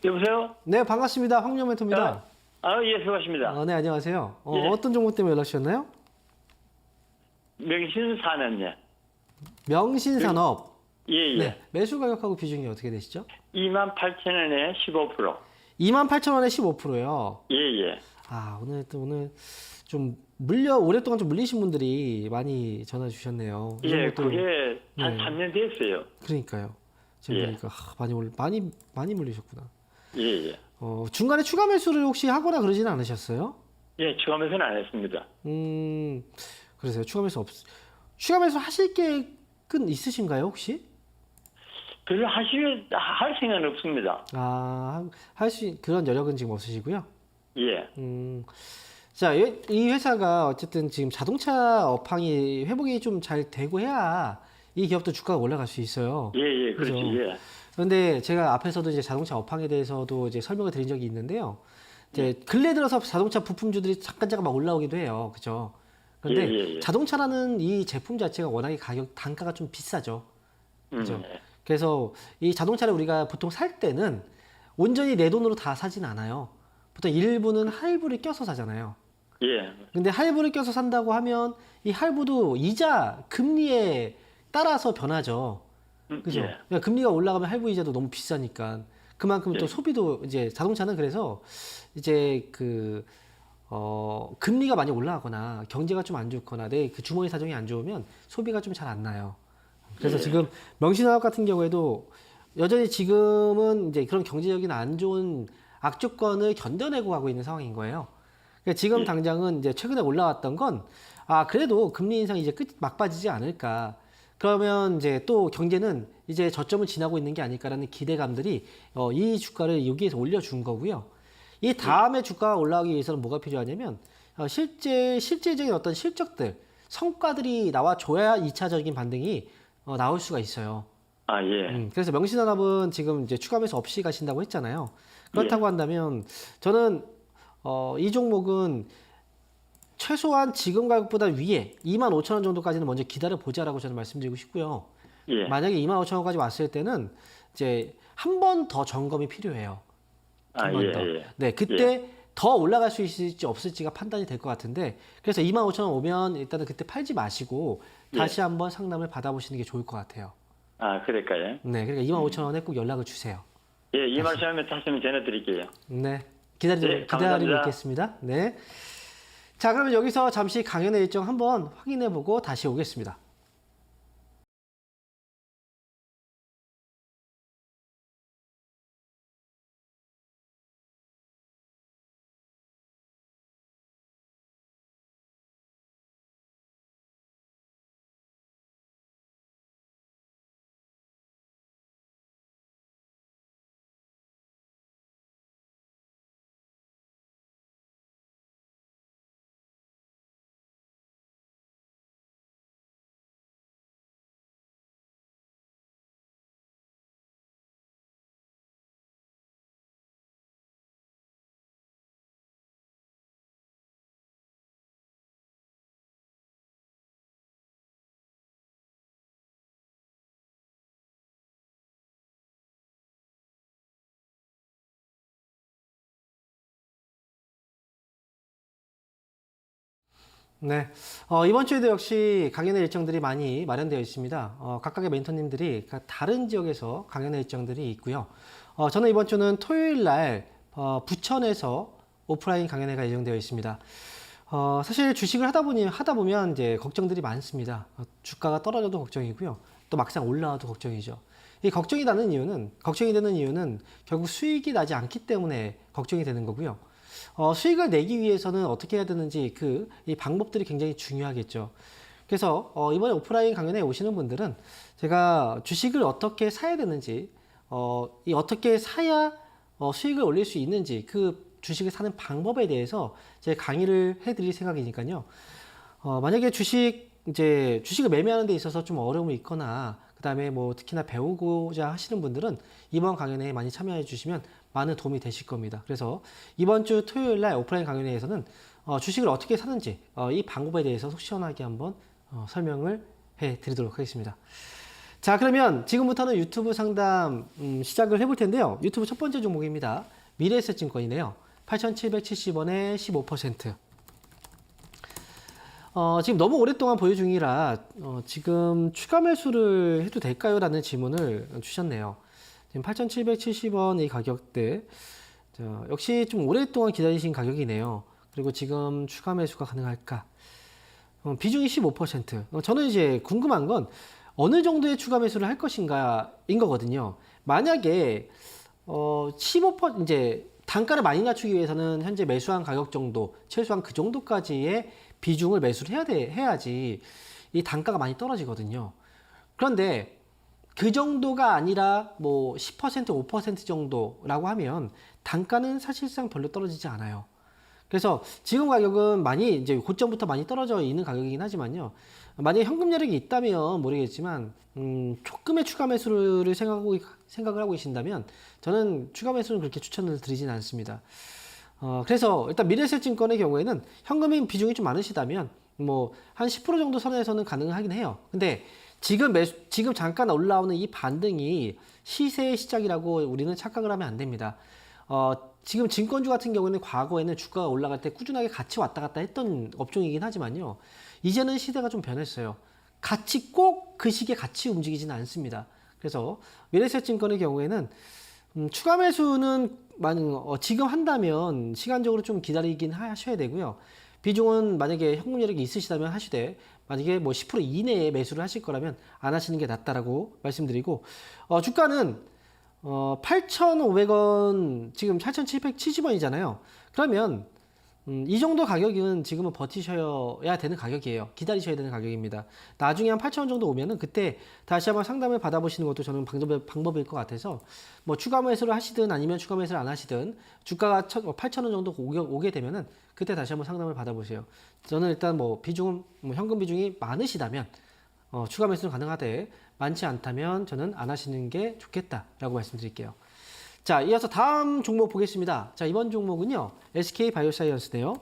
D: 여보세요?
A: 네, 반갑습니다. 황룡 멘토입니다.
D: 예, 수고하십니다.
A: 네, 안녕하세요.
D: 예.
A: 어떤 종목 때문에 연락 주셨나요?
D: 명신사는요.
A: 명신산업.
D: 예.
A: 네, 매수 가격하고 비중이 어떻게 되시죠?
D: 28,000원에 15%.
A: 28,000원에 15%요.
D: 예.
A: 오늘 좀 오랫동안 좀 물리신 분들이 많이 전화 주셨네요. 이
D: 예,
A: 종목도-
D: 그게 한
A: 네.
D: 3년 됐어요.
A: 그러니까요. 지금
D: 예.
A: 보니까 많이 물리셨구나.
D: 예.
A: 중간에 추가 매수를 혹시 하거나 그러지는 않으셨어요?
D: 예, 추가매수는 안 했습니다.
A: 그러세요. 추가 매수 하실 계획은 있으신가요, 혹시?
D: 별로 할 생각은 없습니다.
A: 그런 여력은 지금 없으시고요.
D: 예.
A: 자, 이 회사가 어쨌든 지금 자동차 업황이 회복이 좀 잘 되고 해야 이 기업도 주가가 올라갈 수 있어요.
E: 예,
A: 그죠?
E: 그렇지. 예.
A: 그런데 제가 앞에서도 이제 자동차 업황에 대해서도 이제 설명을 드린 적이 있는데요. 이제 근래 들어서 자동차 부품주들이 잠깐 막 올라오기도 해요. 그죠? 그런데
E: 예.
A: 자동차라는 이 제품 자체가 워낙에 단가가 좀 비싸죠. 그죠?
E: 예.
A: 그래서 이 자동차를 우리가 보통 살 때는 온전히 내 돈으로 다 사진 않아요. 보통 일부는 할부를 껴서 사잖아요.
E: 예.
A: 근데 할부를 껴서 산다고 하면 이 할부도 이자, 금리에 따라서 변하죠. 그죠?
E: 예.
A: 그러니까 금리가 올라가면 할부 이자도 너무 비싸니까. 그만큼 또
E: 예.
A: 소비도 이제 자동차는 그래서 이제 금리가 많이 올라가거나 경제가 좀 안 좋거나 내 그 주머니 사정이 안 좋으면 소비가 좀 잘 안 나요. 그래서
E: 예.
A: 지금 명신화업 같은 경우에도 여전히 지금은 이제 그런 경제적인 안 좋은 악조건을 견뎌내고 가고 있는 상황인 거예요. 그러니까 지금 당장은 이제 최근에 올라왔던 건 그래도 금리 인상이 이제 막빠지지 않을까. 그러면 이제 또 경제는 이제 저점을 지나고 있는 게 아닐까라는 기대감들이 이 주가를 여기에서 올려준 거고요. 이 다음에 주가가 올라가기 위해서는 뭐가 필요하냐면 실제적인 어떤 실적들, 성과들이 나와줘야 2차적인 반등이 나올 수가 있어요.
E: 예.
A: 그래서 명신한합은 지금 이제 추가 매수 없이 가신다고 했잖아요. 그렇다고 한다면 저는 이 종목은 최소한 지금 가격보다 위에 25,000원 정도까지는 먼저 기다려 보자라고 저는 말씀드리고 싶고요.
E: 예.
A: 만약에 25,000원까지 왔을 때는 이제 한 번 더 점검이 필요해요. 한 번 더.
E: 예.
A: 네, 그때 더 올라갈 수 있을지 없을지가 판단이 될 것 같은데 그래서 25,000원 오면 일단은 그때 팔지 마시고 다시 한번 상담을 받아보시는 게 좋을 것 같아요.
E: 그럴까요?
A: 네, 그러니까 25,000원에 꼭 연락을 주세요.
E: 예, 이 말씀하면 다시 한번 전해드릴게요.
A: 네,
E: 네,
A: 기다리고
E: 감사합니다.
A: 있겠습니다. 네. 자, 그러면 여기서 잠시 강연의 일정 한번 확인해보고 다시 오겠습니다. 네, 이번 주에도 역시 강연의 일정들이 많이 마련되어 있습니다. 각각의 멘토님들이 다른 지역에서 강연의 일정들이 있고요. 저는 이번 주는 토요일 날 부천에서 오프라인 강연회가 예정되어 있습니다. 사실 주식을 하다 보면 이제 걱정들이 많습니다. 주가가 떨어져도 걱정이고요. 또 막상 올라와도 걱정이죠. 이 걱정이 되는 이유는 결국 수익이 나지 않기 때문에 걱정이 되는 거고요. 수익을 내기 위해서는 어떻게 해야 되는지 이 방법들이 굉장히 중요하겠죠. 그래서 이번에 오프라인 강연에 오시는 분들은 제가 주식을 어떻게 사야 되는지, 어떻게 사야 수익을 올릴 수 있는지 그 주식을 사는 방법에 대해서 제가 강의를 해드릴 생각이니까요. 만약에 주식을 매매하는 데 있어서 좀 어려움이 있거나 그 다음에 뭐 특히나 배우고자 하시는 분들은 이번 강연에 많이 참여해 주시면 많은 도움이 되실 겁니다. 그래서 이번 주 토요일 날 오프라인 강연회에서는 주식을 어떻게 사는지 이 방법에 대해서 속 시원하게 한번 설명을 해 드리도록 하겠습니다. 자, 그러면 지금부터는 유튜브 상담 시작을 해볼 텐데요. 유튜브 첫 번째 종목입니다. 미래에셋증권이네요. 8,770원에 15%. 지금 너무 오랫동안 보유 중이라 지금 추가 매수를 해도 될까요? 라는 질문을 주셨네요. 지금 8,770원 이 가격대 역시 좀 오랫동안 기다리신 가격이네요. 그리고 지금 추가 매수가 가능할까? 비중이 15%. 저는 이제 궁금한 건 어느 정도의 추가 매수를 할 것인가인 거거든요. 만약에 15% 이제 단가를 많이 낮추기 위해서는 현재 매수한 가격 정도, 최소한 그 정도까지의 비중을 매수를 해야지 이 단가가 많이 떨어지거든요. 그런데 그 정도가 아니라 뭐 10%, 5% 정도라고 하면 단가는 사실상 별로 떨어지지 않아요. 그래서 지금 가격은 많이 이제 고점부터 많이 떨어져 있는 가격이긴 하지만요. 만약에 현금 여력이 있다면 모르겠지만 조금의 추가 매수를 생각을 하고 계신다면 저는 추가 매수는 그렇게 추천을 드리진 않습니다. 그래서 일단 미래에셋증권의 경우에는 현금인 비중이 좀 많으시다면 뭐 한 10% 정도 선에서는 가능하긴 해요. 근데 지금 잠깐 올라오는 이 반등이 시세의 시작이라고 우리는 착각을 하면 안 됩니다. 지금 증권주 같은 경우에는 과거에는 주가가 올라갈 때 꾸준하게 같이 왔다 갔다 했던 업종이긴 하지만요. 이제는 시대가 좀 변했어요. 같이 꼭 그 시기에 같이 움직이지는 않습니다. 그래서 미래에셋증권의 경우에는 추가 매수는 지금 한다면 시간적으로 좀 기다리긴 하셔야 되고요. 비중은 만약에 현금 여력이 있으시다면 하시되 만약에 뭐 10% 이내에 매수를 하실 거라면 안 하시는 게 낫다라고 말씀드리고 주가는 8,500원 지금 8,770원이잖아요. 그러면 이 정도 가격은 지금은 버티셔야 되는 가격이에요. 기다리셔야 되는 가격입니다. 나중에 한 8,000원 정도 오면은 그때 다시 한번 상담을 받아보시는 것도 저는 방법일 것 같아서 뭐 추가 매수를 하시든 아니면 추가 매수를 안 하시든 주가가 8,000원 정도 오게 되면은 그때 다시 한번 상담을 받아보세요. 저는 일단 뭐 비중은 현금 비중이 많으시다면 추가 매수는 가능하되 많지 않다면 저는 안 하시는 게 좋겠다라고 말씀드릴게요. 자, 이어서 다음 종목 보겠습니다. 자, 이번 종목은요. SK 바이오사이언스네요.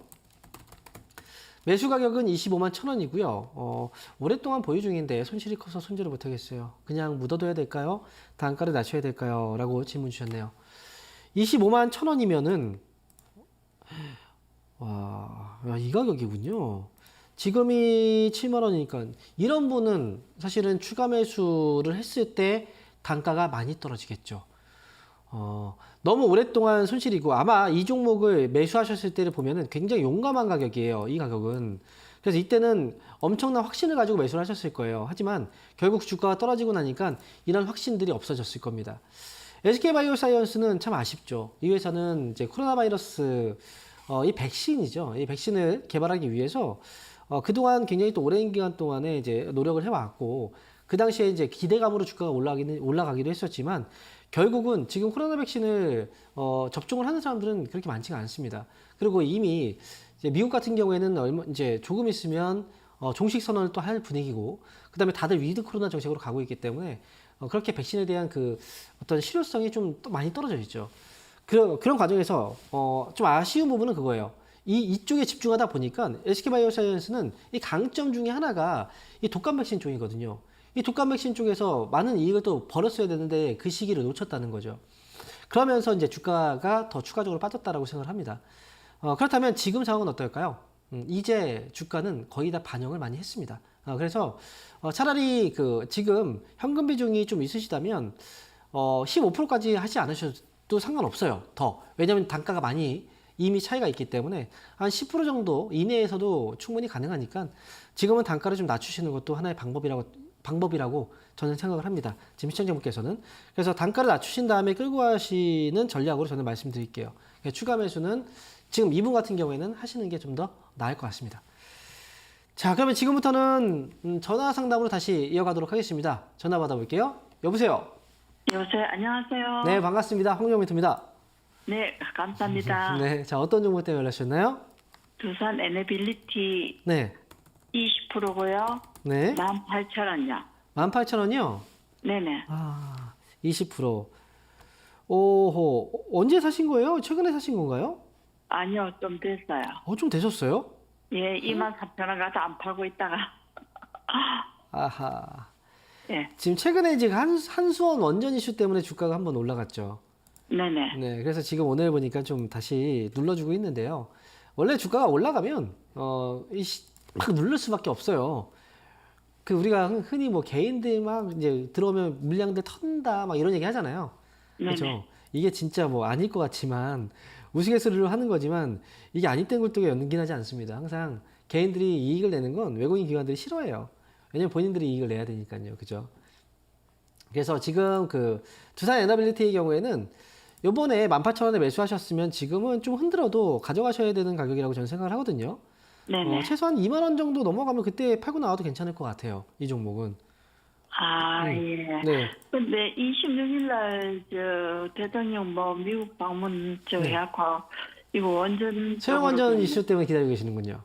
A: 매수 가격은 25만 1,000원이고요. 오랫동안 보유 중인데 손실이 커서 손절을 못 하겠어요. 그냥 묻어둬야 될까요? 단가를 낮춰야 될까요? 라고 질문 주셨네요. 25만 1,000원이면은 와, 이 가격이군요. 지금이 7만 원이니까 이런 분은 사실은 추가 매수를 했을 때 단가가 많이 떨어지겠죠. 너무 오랫동안 손실이고 아마 이 종목을 매수하셨을 때를 보면은 굉장히 용감한 가격이에요. 이 가격은. 그래서 이때는 엄청난 확신을 가지고 매수를 하셨을 거예요. 하지만 결국 주가가 떨어지고 나니까 이런 확신들이 없어졌을 겁니다. SK바이오사이언스는 참 아쉽죠. 이 회사는 이제 코로나 바이러스 이 백신이죠. 이 백신을 개발하기 위해서 그동안 굉장히 또 오랜 기간 동안에 이제 노력을 해왔고 그 당시에 이제 기대감으로 주가가 올라가기도 했었지만 결국은 지금 코로나 백신을 접종을 하는 사람들은 그렇게 많지가 않습니다. 그리고 이미 이제 미국 같은 경우에는 이제 조금 있으면 종식 선언을 또 할 분위기고 그다음에 다들 위드 코로나 정책으로 가고 있기 때문에 그렇게 백신에 대한 그 어떤 실효성이 좀 또 많이 떨어져 있죠. 그런 과정에서 좀 아쉬운 부분은 그거예요. 이쪽에 집중하다 보니까 SK바이오사이언스는 이 강점 중에 하나가 이 독감 백신 쪽이거든요. 이 독감 백신 쪽에서 많은 이익을 또 벌었어야 되는데 그 시기를 놓쳤다는 거죠. 그러면서 이제 주가가 더 추가적으로 빠졌다라고 생각을 합니다. 그렇다면 지금 상황은 어떨까요? 이제 주가는 거의 다 반영을 많이 했습니다. 그래서 차라리 지금 현금 비중이 좀 있으시다면 15%까지 하지 않으셔도 상관없어요. 왜냐하면 단가가 많이 이미 차이가 있기 때문에 한 10% 정도 이내에서도 충분히 가능하니까 지금은 단가를 좀 낮추시는 것도 하나의 방법이라고 저는 생각을 합니다. 지금 시청자분께서는. 그래서 단가를 낮추신 다음에 끌고 가시는 전략으로 저는 말씀드릴게요. 추가 매수는 지금 이분 같은 경우에는 하시는 게 좀 더 나을 것 같습니다. 자, 그러면 지금부터는 전화 상담으로 다시 이어가도록 하겠습니다. 전화 받아볼게요. 여보세요?
F: 여보세요. 안녕하세요.
A: 네, 반갑습니다. 홍정민입니다.
F: 네, 감사합니다.
A: 네, 자, 어떤 종목 때문에 연락주셨나요?
F: 두산 에너빌리티
A: 네.
F: 20%고요.
A: 네.
F: 18,000원요.
A: 18,000원이요?
F: 네네.
A: 20%. 오호, 언제 사신 거예요? 최근에 사신 건가요?
F: 아니요, 좀 됐어요.
A: 좀 되셨어요?
F: 예, 23,000원 가서 안 팔고 있다가.
A: 아하.
F: 예,
A: 지금 최근에 지금 한수원 원전 이슈 때문에 주가가 한번 올라갔죠.
F: 네네.
A: 네, 그래서 지금 오늘 보니까 좀 다시 눌러주고 있는데요. 원래 주가가 올라가면 막 누를 수밖에 없어요. 우리가 흔히 뭐 개인들 막 이제 들어오면 물량들 턴다 막 이런 얘기 하잖아요. 그렇죠. 이게 진짜 뭐 아닐 것 같지만 우스갯소리로 하는 거지만 이게 아닌 땡굴뚝에 연긴 하지 않습니다. 항상 개인들이 이익을 내는 건 외국인 기관들이 싫어해요. 왜냐면 본인들이 이익을 내야 되니까요. 그죠? 그래서 지금 두산 에너빌리티의 경우에는 요번에 18,000원에 매수하셨으면 지금은 좀 흔들어도 가져가셔야 되는 가격이라고 저는 생각을 하거든요.
F: 네네.
A: 최소한 2만 원 정도 넘어가면 그때 팔고 나와도 괜찮을 것 같아요. 이 종목은.
F: 예.
A: 네.
F: 근데 26일 날, 대통령 미국 방문
A: 네.
F: 해갖고, 이거 원전.
A: 소형 원전 이슈 때문에 기다리고 계시는군요.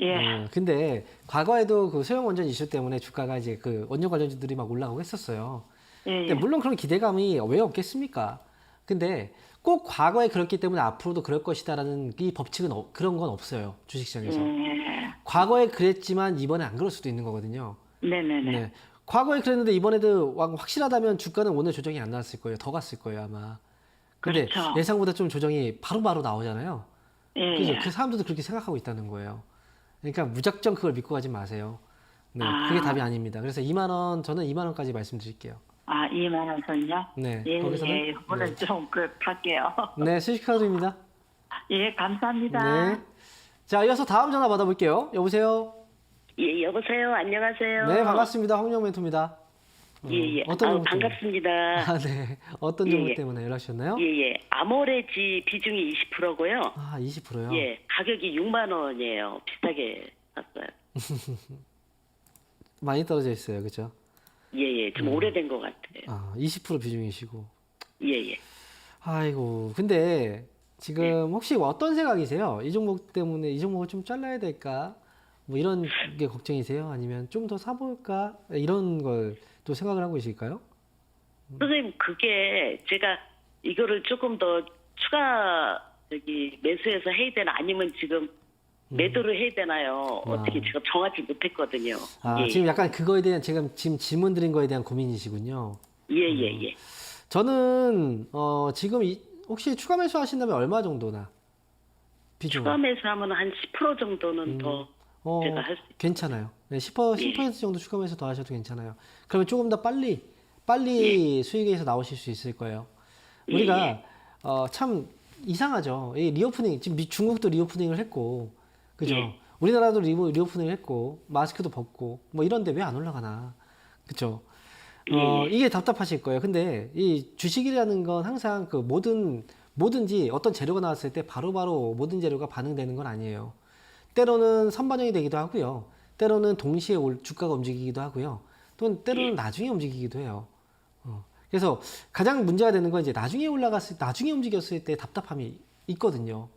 F: 예.
A: 근데 과거에도 그 소형 원전 이슈 때문에 주가가 이제 그 원전 관련주들이 막 올라오고 했었어요.
F: 예.
A: 근데 물론 그런 기대감이 왜 없겠습니까? 근데 꼭 과거에 그렇기 때문에 앞으로도 그럴 것이다라는 이 법칙은 그런 건 없어요. 주식시장에서.
F: 예.
A: 과거에 그랬지만 이번에 안 그럴 수도 있는 거거든요.
F: 네네네.
A: 네. 과거에 그랬는데 이번에도 확실하다면 주가는 오늘 조정이 안 나왔을 거예요. 더 갔을 거예요, 아마. 근데
F: 그렇죠.
A: 예상보다 좀 조정이 바로바로 나오잖아요.
F: 예.
A: 그죠? 그 사람들도 그렇게 생각하고 있다는 거예요. 그러니까 무작정 그걸 믿고 가지 마세요. 네,
F: 아.
A: 그게 답이 아닙니다. 그래서 2만 원, 저는 2만 원까지 말씀드릴게요.
F: 아, 2만 원 선요?
A: 네,
F: 예,
A: 거기서는
F: 예, 이거는 좀 할게요.
A: 네, 수익 축하드립니다.
F: 예, 감사합니다.
A: 네. 자, 이어서 다음 전화 받아볼게요. 여보세요?
G: 예, 여보세요. 안녕하세요.
A: 네, 반갑습니다. 황영 멘토입니다.
G: 예, 예.
A: 어떤 종목
G: 반갑습니다.
A: 아, 네. 어떤
G: 예,
A: 종목
G: 예.
A: 때문에 연락주셨나요?
G: 예, 예. 아모레지 비중이 20%고요.
A: 아, 20%요?
G: 예, 가격이 6만 원이에요. 비싸게 샀어요.
A: 많이 떨어져 있어요. 그죠?
G: 예, 예. 좀 오래된 것 같아요.
A: 아, 20% 비중이시고.
G: 예, 예.
A: 아이고, 근데 지금 혹시 어떤 생각이세요? 이 종목 때문에 이 종목을 좀 잘라야 될까? 뭐 이런 게 걱정이세요? 아니면 좀 더 사볼까? 이런 걸 또 생각을 하고 계실까요?
G: 선생님, 그게 제가 이거를 조금 더 추가 매수해서 해야 되나 아니면 지금 매도를 해야 되나요? 어떻게 제가 정하지 못했거든요.
A: 아,
G: 예,
A: 지금 약간 그거에 대한 지금 질문 드린 거에 대한 고민이시군요.
G: 예, 예, 예.
A: 저는 지금 혹시 추가 매수 하신다면 얼마 정도나 비중?
G: 추가 매수하면 한 10% 정도는 더 제가 할 수 있어요.
A: 괜찮아요. 네, 10% 정도 추가 매수 더 하셔도 괜찮아요. 그러면 조금 더 빨리 수익에서 나오실 수 있을 거예요. 우리가 참 이상하죠. 이 리오프닝 지금 중국도 리오프닝을 했고, 그죠?
G: 예.
A: 우리나라도 리오프닝을 했고, 마스크도 벗고, 뭐 이런데 왜 안 올라가나, 그죠? 이게 답답하실 거예요. 근데 이 주식이라는 건 항상 그 뭐든지 어떤 재료가 나왔을 때 바로바로 모든 재료가 반응되는 건 아니에요. 때로는 선반영이 되기도 하고요. 때로는 동시에 주가가 움직이기도 하고요. 또는 때로는 나중에 움직이기도 해요. 그래서 가장 문제가 되는 건 이제 나중에 움직였을 때 답답함이 있거든요.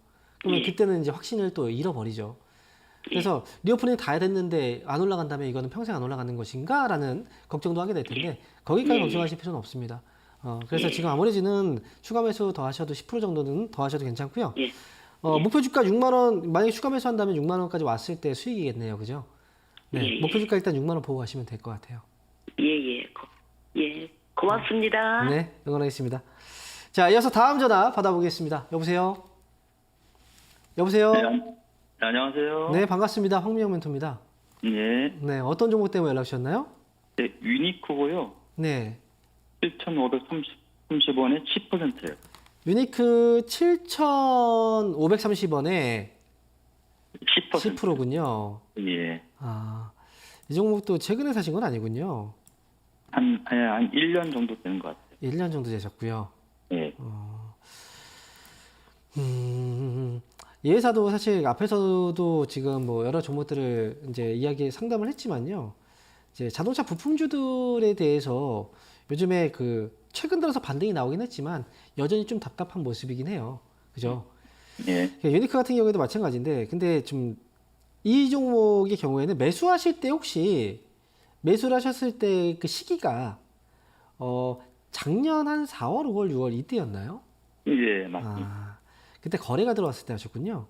A: 그러면 그때는 이제 확신을 또 잃어버리죠. 그래서 리오프닝 다 됐는데 안 올라간다면 이거는 평생 안 올라가는 것인가? 라는 걱정도 하게 될 텐데 거기까지 걱정하실 필요는 없습니다. 그래서 지금 아모레지는 추가 매수 더 하셔도 10% 정도는 더 하셔도 괜찮고요. 목표 주가 6만 원, 만약에 추가 매수한다면 6만 원까지 왔을 때 수익이겠네요. 그죠? 네, 목표 주가 일단 6만 원 보고 가시면 될 것 같아요.
G: 예, 예. 예. 고맙습니다.
A: 네, 응원하겠습니다. 자, 이어서 다음 전화 받아보겠습니다. 여보세요? 여보세요?
E: 네, 안녕하세요.
A: 네, 반갑습니다. 황민영 멘토입니다.
E: 예.
A: 네, 어떤 종목 때문에 연락 주셨나요?
E: 네, 유니크고요.
A: 네.
E: 7,530원에 10%예요.
A: 유니크 7,530원에
E: 10%.
A: 10%군요.
E: 예.
A: 아, 이 종목도 최근에 사신 건 아니군요.
E: 한 1년 정도 되는 것 같아요.
A: 1년 정도 되셨고요.
E: 예.
A: 이 회사도 사실 앞에서도 지금 뭐 여러 종목들을 이제 상담을 했지만요. 이제 자동차 부품주들에 대해서 요즘에 최근 들어서 반등이 나오긴 했지만 여전히 좀 답답한 모습이긴 해요. 그죠?
E: 예.
A: 유니크 같은 경우에도 마찬가지인데, 근데 좀 이 종목의 경우에는 매수하실 때 혹시 매수를 하셨을 때 그 시기가 작년 한 4월, 5월, 6월 이때였나요?
E: 예, 맞습니다.
A: 아, 그때 거래가 들어왔을 때 하셨군요.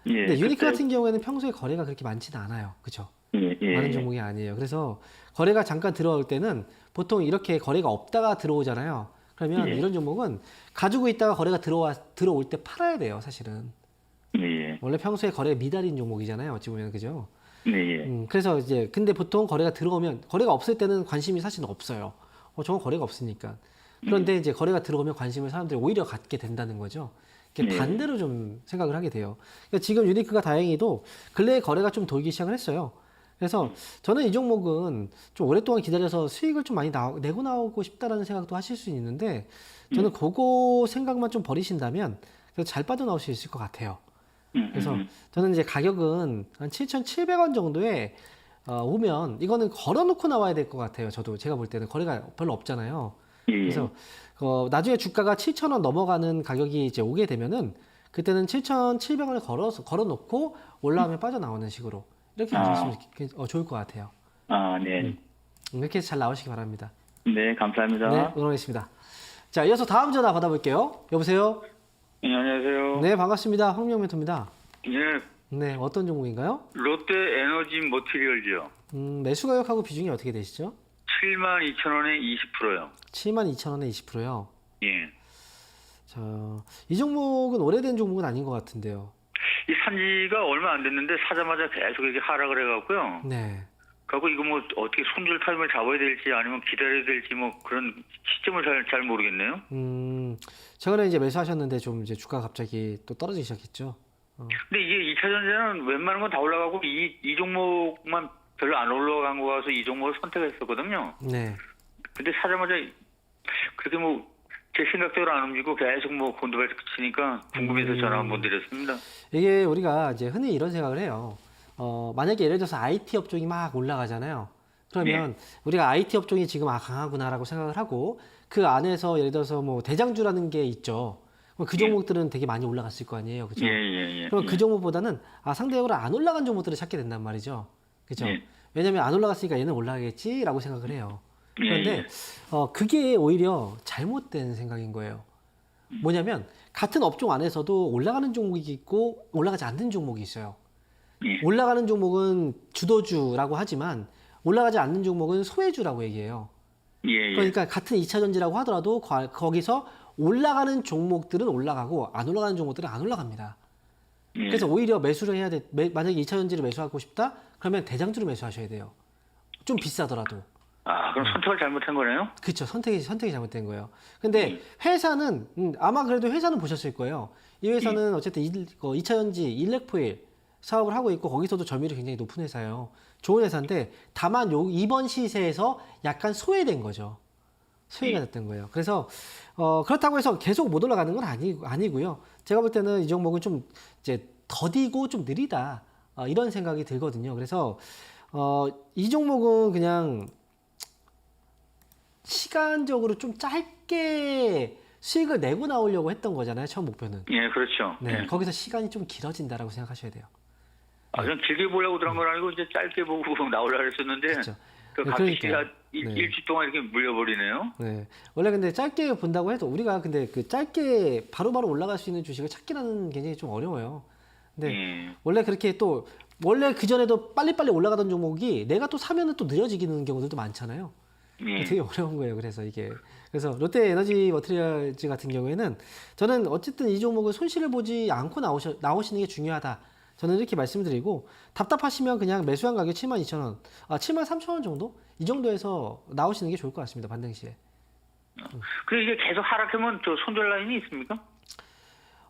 E: 예.
A: 근데 유니크
E: 그때-
A: 같은 경우에는 평소에 거래가 그렇게 많지는 않아요. 그죠?
E: 예, 예.
A: 많은 종목이 아니에요. 그래서 거래가 잠깐 들어올 때는 보통 이렇게 거래가 없다가 들어오잖아요. 그러면
E: 예.
A: 이런 종목은 가지고 있다가 거래가 들어올 때 팔아야 돼요, 사실은.
E: 예,
A: 원래 평소에 거래가 미달인 종목이잖아요. 어찌 보면, 그죠?
E: 예. 예.
A: 그래서 근데 보통 거래가 들어오면, 거래가 없을 때는 관심이 사실 없어요. 저건 거래가 없으니까. 그런데 이제 거래가 들어오면 관심을 사람들이 오히려 갖게 된다는 거죠. 이렇게
E: 예.
A: 반대로 좀 생각을 하게 돼요. 그러니까 지금 유니크가 다행히도 근래에 거래가 좀 돌기 시작을 했어요. 그래서 저는 이 종목은 좀 오랫동안 기다려서 수익을 좀 많이 내고 나오고 싶다라는 생각도 하실 수 있는데, 저는 그거 생각만 좀 버리신다면 그래도 잘 빠져나올 수 있을 것 같아요. 그래서 저는 이제 가격은 한 7,700원 정도에 오면 이거는 걸어놓고 나와야 될 것 같아요. 제가 볼 때는 거래가 별로 없잖아요.
E: 예.
A: 그래서 나중에 주가가 7,000원 넘어가는 가격이 이제 오게 되면은 그때는 7,700원을 걸어놓고 올라오면 빠져나오는 식으로 이렇게 하시면 좋을 것 같아요.
E: 아, 네.
A: 이렇게 해서 잘 나오시기 바랍니다.
E: 네, 감사합니다.
A: 네, 응원하겠습니다. 자, 이어서 다음 전화 받아볼게요. 여보세요?
E: 네, 안녕하세요.
A: 네, 반갑습니다. 황명 멘토입니다.
E: 네,
A: 네, 어떤 종목인가요?
E: 롯데 에너지 머티리얼즈요.
A: 매수 가격하고 비중이 어떻게 되시죠?
E: 72,000원에 20%요.
A: 72,000원에 20%요.
E: 예.
A: 자, 이 종목은 오래된 종목은 아닌 것 같은데요.
E: 이 산지가 얼마 안 됐는데 사자마자 계속 이렇게 하락을 해갖고요.
A: 네.
E: 그리고 이거 뭐 어떻게 손절 타임을 잡아야 될지 아니면 기다려야 될지 뭐 그런 시점을 잘 모르겠네요.
A: 최근에 이제 매수하셨는데 좀 이제 주가가 갑자기 또 떨어지기 시작했죠.
E: 근데 이게 2차 전지는 웬만한 건 다 올라가고 이 종목만 별로 안 올라간 거 같아서 이 종목을 선택했었거든요.
A: 네.
E: 근데 사자마자 그렇게 뭐 제 생각대로 안 움직이고 계속 뭐 곤두발 치니까 궁금해서 전화 한번 드렸습니다.
A: 이게 우리가 이제 흔히 이런 생각을 해요. 만약에 예를 들어서 IT 업종이 막 올라가잖아요. 그러면 우리가 IT 업종이 지금 강하구나라고 생각을 하고 그 안에서 예를 들어서 뭐 대장주라는 게 있죠. 그럼 그 종목들은 되게 많이 올라갔을 거 아니에요. 그죠? 그럼 그 종목보다는 상대적으로 안 올라간 종목들을 찾게 된단 말이죠. 그죠? 왜냐면 안 올라갔으니까 얘는 올라가겠지라고 생각을 해요. 그런데 그게 오히려 잘못된 생각인 거예요. 뭐냐면 같은 업종 안에서도 올라가는 종목이 있고 올라가지 않는 종목이 있어요. 올라가는 종목은 주도주라고 하지만 올라가지 않는 종목은 소외주라고 얘기해요. 그러니까 같은 2차 전지라고 하더라도 거기서 올라가는 종목들은 올라가고 안 올라가는 종목들은 안 올라갑니다. 그래서 오히려 매수를 해야 돼. 만약에 2차 전지를 매수하고 싶다? 그러면 대장주를 매수하셔야 돼요. 좀 비싸더라도.
E: 아, 그럼 선택을 잘못한 거네요?
A: 그렇죠. 선택이 잘못된 거예요. 근데 회사는 아마 그래도 회사는 보셨을 거예요. 이 회사는 어쨌든 2차 전지 일렉포일 사업을 하고 있고 거기서도 점유율이 굉장히 높은 회사예요. 좋은 회사인데 다만 이번 시세에서 약간 소외된 거죠. 소외가 됐던 거예요. 그래서 그렇다고 해서 계속 못 올라가는 건 아니고요. 제가 볼 때는 이 종목은 좀 이제 더디고 좀 느리다 이런 생각이 들거든요. 그래서 이 종목은 그냥 시간적으로 좀 짧게 수익을 내고 나오려고 했던 거잖아요. 처음 목표는.
E: 예, 그렇죠.
A: 네, 거기서 시간이 좀 길어진다라고 생각하셔야 돼요.
E: 아, 그냥 길게 보려고 들어간 건 아니고 이제 짧게 보고 나오려고 했었는데
A: 그렇죠.
E: 그
A: 네,
E: 값이
A: 그러니까요.
E: 일주 동안 이렇게 물려버리네요.
A: 네. 원래 근데 짧게 본다고 해도 우리가 근데 그 짧게 바로바로 올라갈 수 있는 주식을 찾기라는 굉장히 좀 어려워요. 근데 원래 그렇게 또 원래 그 전에도 빨리빨리 올라가던 종목이 내가 또 사면은 또 느려지는 경우들도 많잖아요. 되게 어려운 거예요. 그래서 롯데 에너지 머티리얼즈 같은 경우에는 저는 어쨌든 이 종목을 손실을 보지 않고 나오시는 게 중요하다. 저는 이렇게 말씀드리고 답답하시면 그냥 매수한 가격 72,000원, 73,000원 정도? 이 정도에서 나오시는 게 좋을 것 같습니다. 반등시에.
E: 그래 이게 계속 하락하면 저 손절 라인이 있습니까?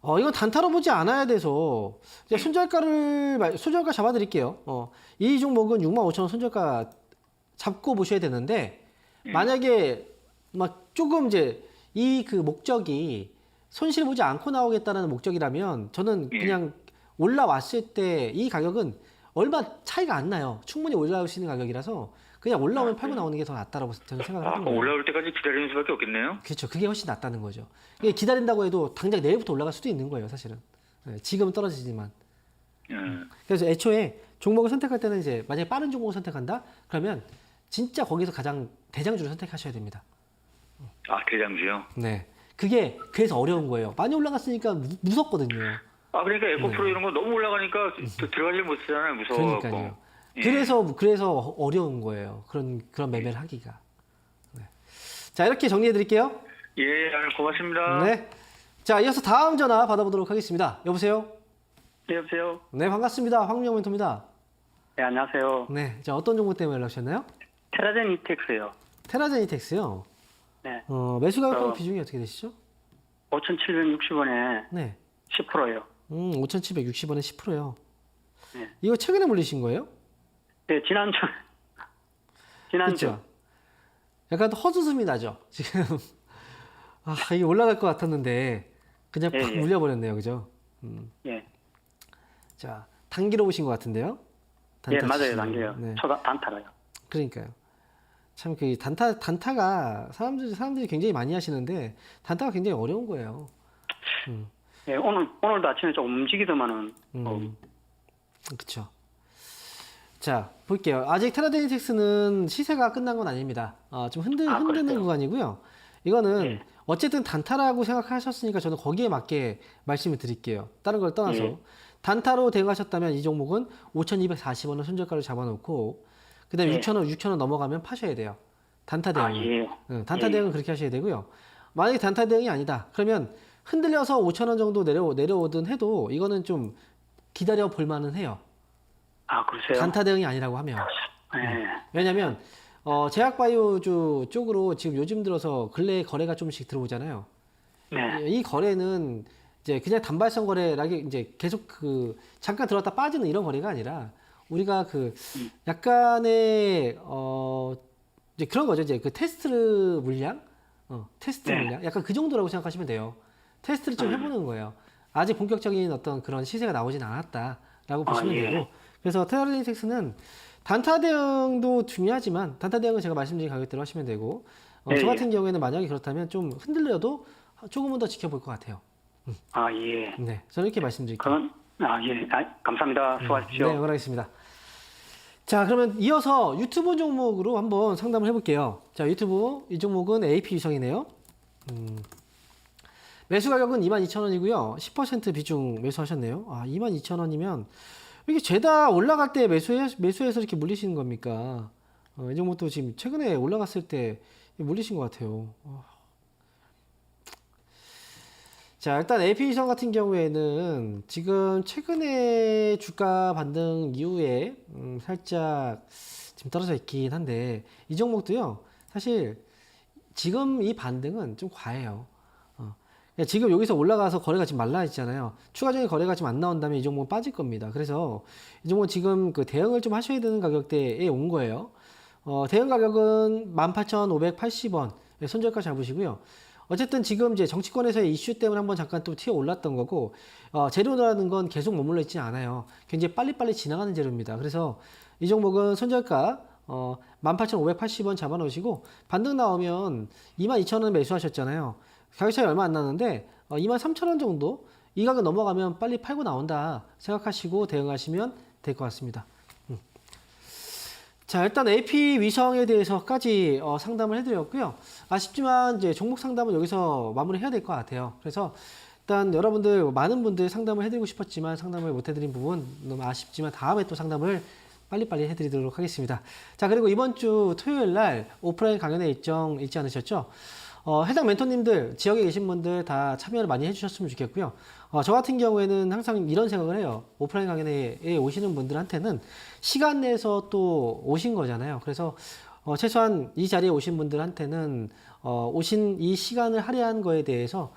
A: 이건 단타로 보지 않아야 돼서 이제 손절가 잡아드릴게요. 이 종목은 65,000원 손절가 잡고 보셔야 되는데 만약에 막 조금 이제 이 그 목적이 손실 보지 않고 나오겠다는 목적이라면 저는 그냥 올라왔을 때 이 가격은 얼마 차이가 안 나요. 충분히 올라올 수 있는 가격이라서 그냥 올라오면 팔고 나오는 게 더 낫다라고 저는 생각을 하는 거예요.
E: 올라올 때까지 기다리는 수밖에 없겠네요.
A: 그렇죠. 그게 훨씬 낫다는 거죠. 이게 기다린다고 해도 당장 내일부터 올라갈 수도 있는 거예요, 사실은. 지금은 떨어지지만. 그래서 애초에 종목을 선택할 때는 이제 만약에 빠른 종목을 선택한다? 그러면 진짜 거기서 가장 대장주를 선택하셔야 됩니다.
E: 아, 대장주요?
A: 네. 그게 그래서 어려운 거예요. 많이 올라갔으니까 무섭거든요.
E: 아, 그러니까 에코프로 이런 거 너무 올라가니까 들어가질 못하잖아요. 무서워갖고.
A: 그러니까요. 그래서 어려운 거예요. 그런 매매를 하기가. 네. 자, 이렇게 정리해 드릴게요.
E: 예, 고맙습니다.
A: 네. 자, 이어서 다음 전화 받아보도록 하겠습니다. 여보세요?
D: 네, 여보세요.
A: 네, 반갑습니다. 황명 멘토입니다.
D: 네, 안녕하세요.
A: 네. 자, 어떤 종목 때문에 연락 주셨나요?
D: 테라젠 이텍스요.
A: 테라젠 이텍스요.
D: 네.
A: 매수 가격 비중이 어떻게 되시죠?
D: 5,760원에
A: 네.
D: 10%요.
A: 5,760원에 10%요.
D: 네.
A: 이거 최근에 물리신 거예요?
D: 네, 지난주.
A: 그렇죠. 약간 헛웃음이 나죠. 지금 이게 올라갈 것 같았는데 그냥 팍 물려버렸네요, 그죠?
D: 예.
A: 자, 단기로 보신 것 같은데요?
D: 예,
A: 단타
D: 맞아요,
A: 치시는 거.
D: 단계요.
A: 네.
D: 단타가요.
A: 그러니까요. 참 그 단타가 사람들이 굉장히 많이 하시는데 단타가 굉장히 어려운 거예요.
H: 예, 오늘도 아침에 좀 움직이더만은
A: 그렇죠. 자, 볼게요. 아직 테라데니텍스는 시세가 끝난 건 아닙니다. 좀 흔드는
H: 그렇죠.
A: 구간이고요. 이거는
H: 예.
A: 어쨌든 단타라고 생각하셨으니까 저는 거기에 맞게 말씀을 드릴게요. 다른 걸 떠나서.
H: 예.
A: 단타로 대응하셨다면 이 종목은 5,240원을 손절가로 잡아놓고 그다음에
H: 예.
A: 6,000원 넘어가면 파셔야 돼요. 단타 대응.
H: 예.
A: 응, 단타
H: 예.
A: 대응은 그렇게 하셔야 되고요. 만약에 단타 대응이 아니다. 그러면 흔들려서 5,000원 정도 내려오든 해도 이거는 좀 기다려 볼 만은 해요.
H: 그러세요?
A: 단타 대응이 아니라고 하면.
H: 예.
A: 왜냐면 제약바이오주 쪽으로 지금 요즘 들어서 근래 거래가 조금씩 들어오잖아요.
H: 네.
A: 이 거래는 이제 그냥 단발성 거래라기 이제 계속 그 잠깐 들어왔다 빠지는 이런 거래가 아니라 우리가 그 약간의 이제 그런 거죠. 이제 그 테스트 물량, 테스트
H: 네.
A: 물량, 약간 그 정도라고 생각하시면 돼요. 테스트를 좀 해보는 거예요. 아직 본격적인 어떤 그런 시세가 나오진 않았다라고 보시면
H: 예.
A: 되고. 그래서 테라리텍스는 단타 대응도 중요하지만 단타 대응은 제가 말씀드린 가격대로 하시면 되고 저 같은 경우에는 만약에 그렇다면 좀 흔들려도 조금은 더 지켜볼 것 같아요.
H: 예.
A: 네, 저는 이렇게 말씀드릴게요.
H: 그건 예. 감사합니다. 수고하십시오.
A: 네, 응원하겠습니다. 자, 그러면 이어서 유튜브 종목으로 한번 상담을 해볼게요. 자, 유튜브 이 종목은 AP 위성이네요. 매수 가격은 22,000원이고요. 10% 비중 매수하셨네요. 22,000원이면 이게 죄다 올라갈 때 매수해서 이렇게 물리시는 겁니까? 이 종목도 지금 최근에 올라갔을 때 물리신 것 같아요. 자, 일단 AP위성 같은 경우에는 지금 최근에 주가 반등 이후에 살짝 지금 떨어져 있긴 한데 이 종목도요, 사실 지금 이 반등은 좀 과해요. 지금 여기서 올라가서 거래가 지금 말라 있잖아요. 추가적인 거래가 지금 안 나온다면 이 종목은 빠질 겁니다. 그래서 이 종목은 지금 그 대응을 좀 하셔야 되는 가격대에 온 거예요. 대응 가격은 18,580원 손절가 잡으시고요. 어쨌든 지금 이제 정치권에서의 이슈 때문에 한번 잠깐 또 튀어 올랐던 거고, 재료라는 건 계속 머물러 있지 않아요. 굉장히 빨리빨리 지나가는 재료입니다. 그래서 이 종목은 손절가 18,580원 잡아놓으시고 반등 나오면 22,000원 매수하셨잖아요. 가격 차이 얼마 안 나는데 23,000원 정도 이 가격 넘어가면 빨리 팔고 나온다 생각하시고 대응하시면 될 것 같습니다. 자, 일단 AP 위성에 대해서까지 상담을 해드렸고요. 아쉽지만 이제 종목 상담은 여기서 마무리해야 될 것 같아요. 그래서 일단 여러분들 많은 분들 상담을 해드리고 싶었지만 상담을 못 해드린 부분 너무 아쉽지만 다음에 또 상담을 빨리빨리 해드리도록 하겠습니다. 자, 그리고 이번 주 토요일 날 오프라인 강연회 일정 잊지 않으셨죠? 해당 멘토님들, 지역에 계신 분들 다 참여를 많이 해주셨으면 좋겠고요. 저 같은 경우에는 항상 이런 생각을 해요. 오프라인 강연회에 오시는 분들한테는 시간 내서 또 오신 거잖아요. 그래서 최소한 이 자리에 오신 분들한테는 오신 이 시간을 할애한 거에 대해서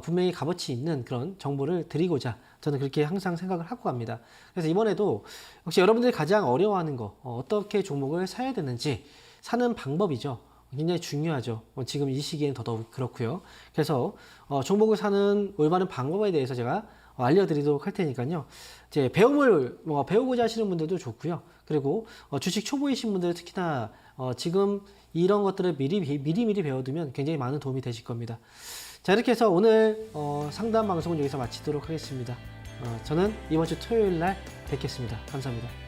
A: 분명히 값어치 있는 그런 정보를 드리고자 저는 그렇게 항상 생각을 하고 갑니다. 그래서 이번에도 역시 여러분들이 가장 어려워하는 거, 어떻게 종목을 사야 되는지 사는 방법이죠. 굉장히 중요하죠. 지금 이 시기에는 더더욱 그렇고요. 그래서 종목을 사는 올바른 방법에 대해서 제가 알려드리도록 할 테니까요. 이제 배움을 배우고자 하시는 분들도 좋고요. 그리고 주식 초보이신 분들 특히나 지금 이런 것들을 미리 배워두면 굉장히 많은 도움이 되실 겁니다. 자, 이렇게 해서 오늘 상담 방송은 여기서 마치도록 하겠습니다. 저는 이번 주 토요일 날 뵙겠습니다. 감사합니다.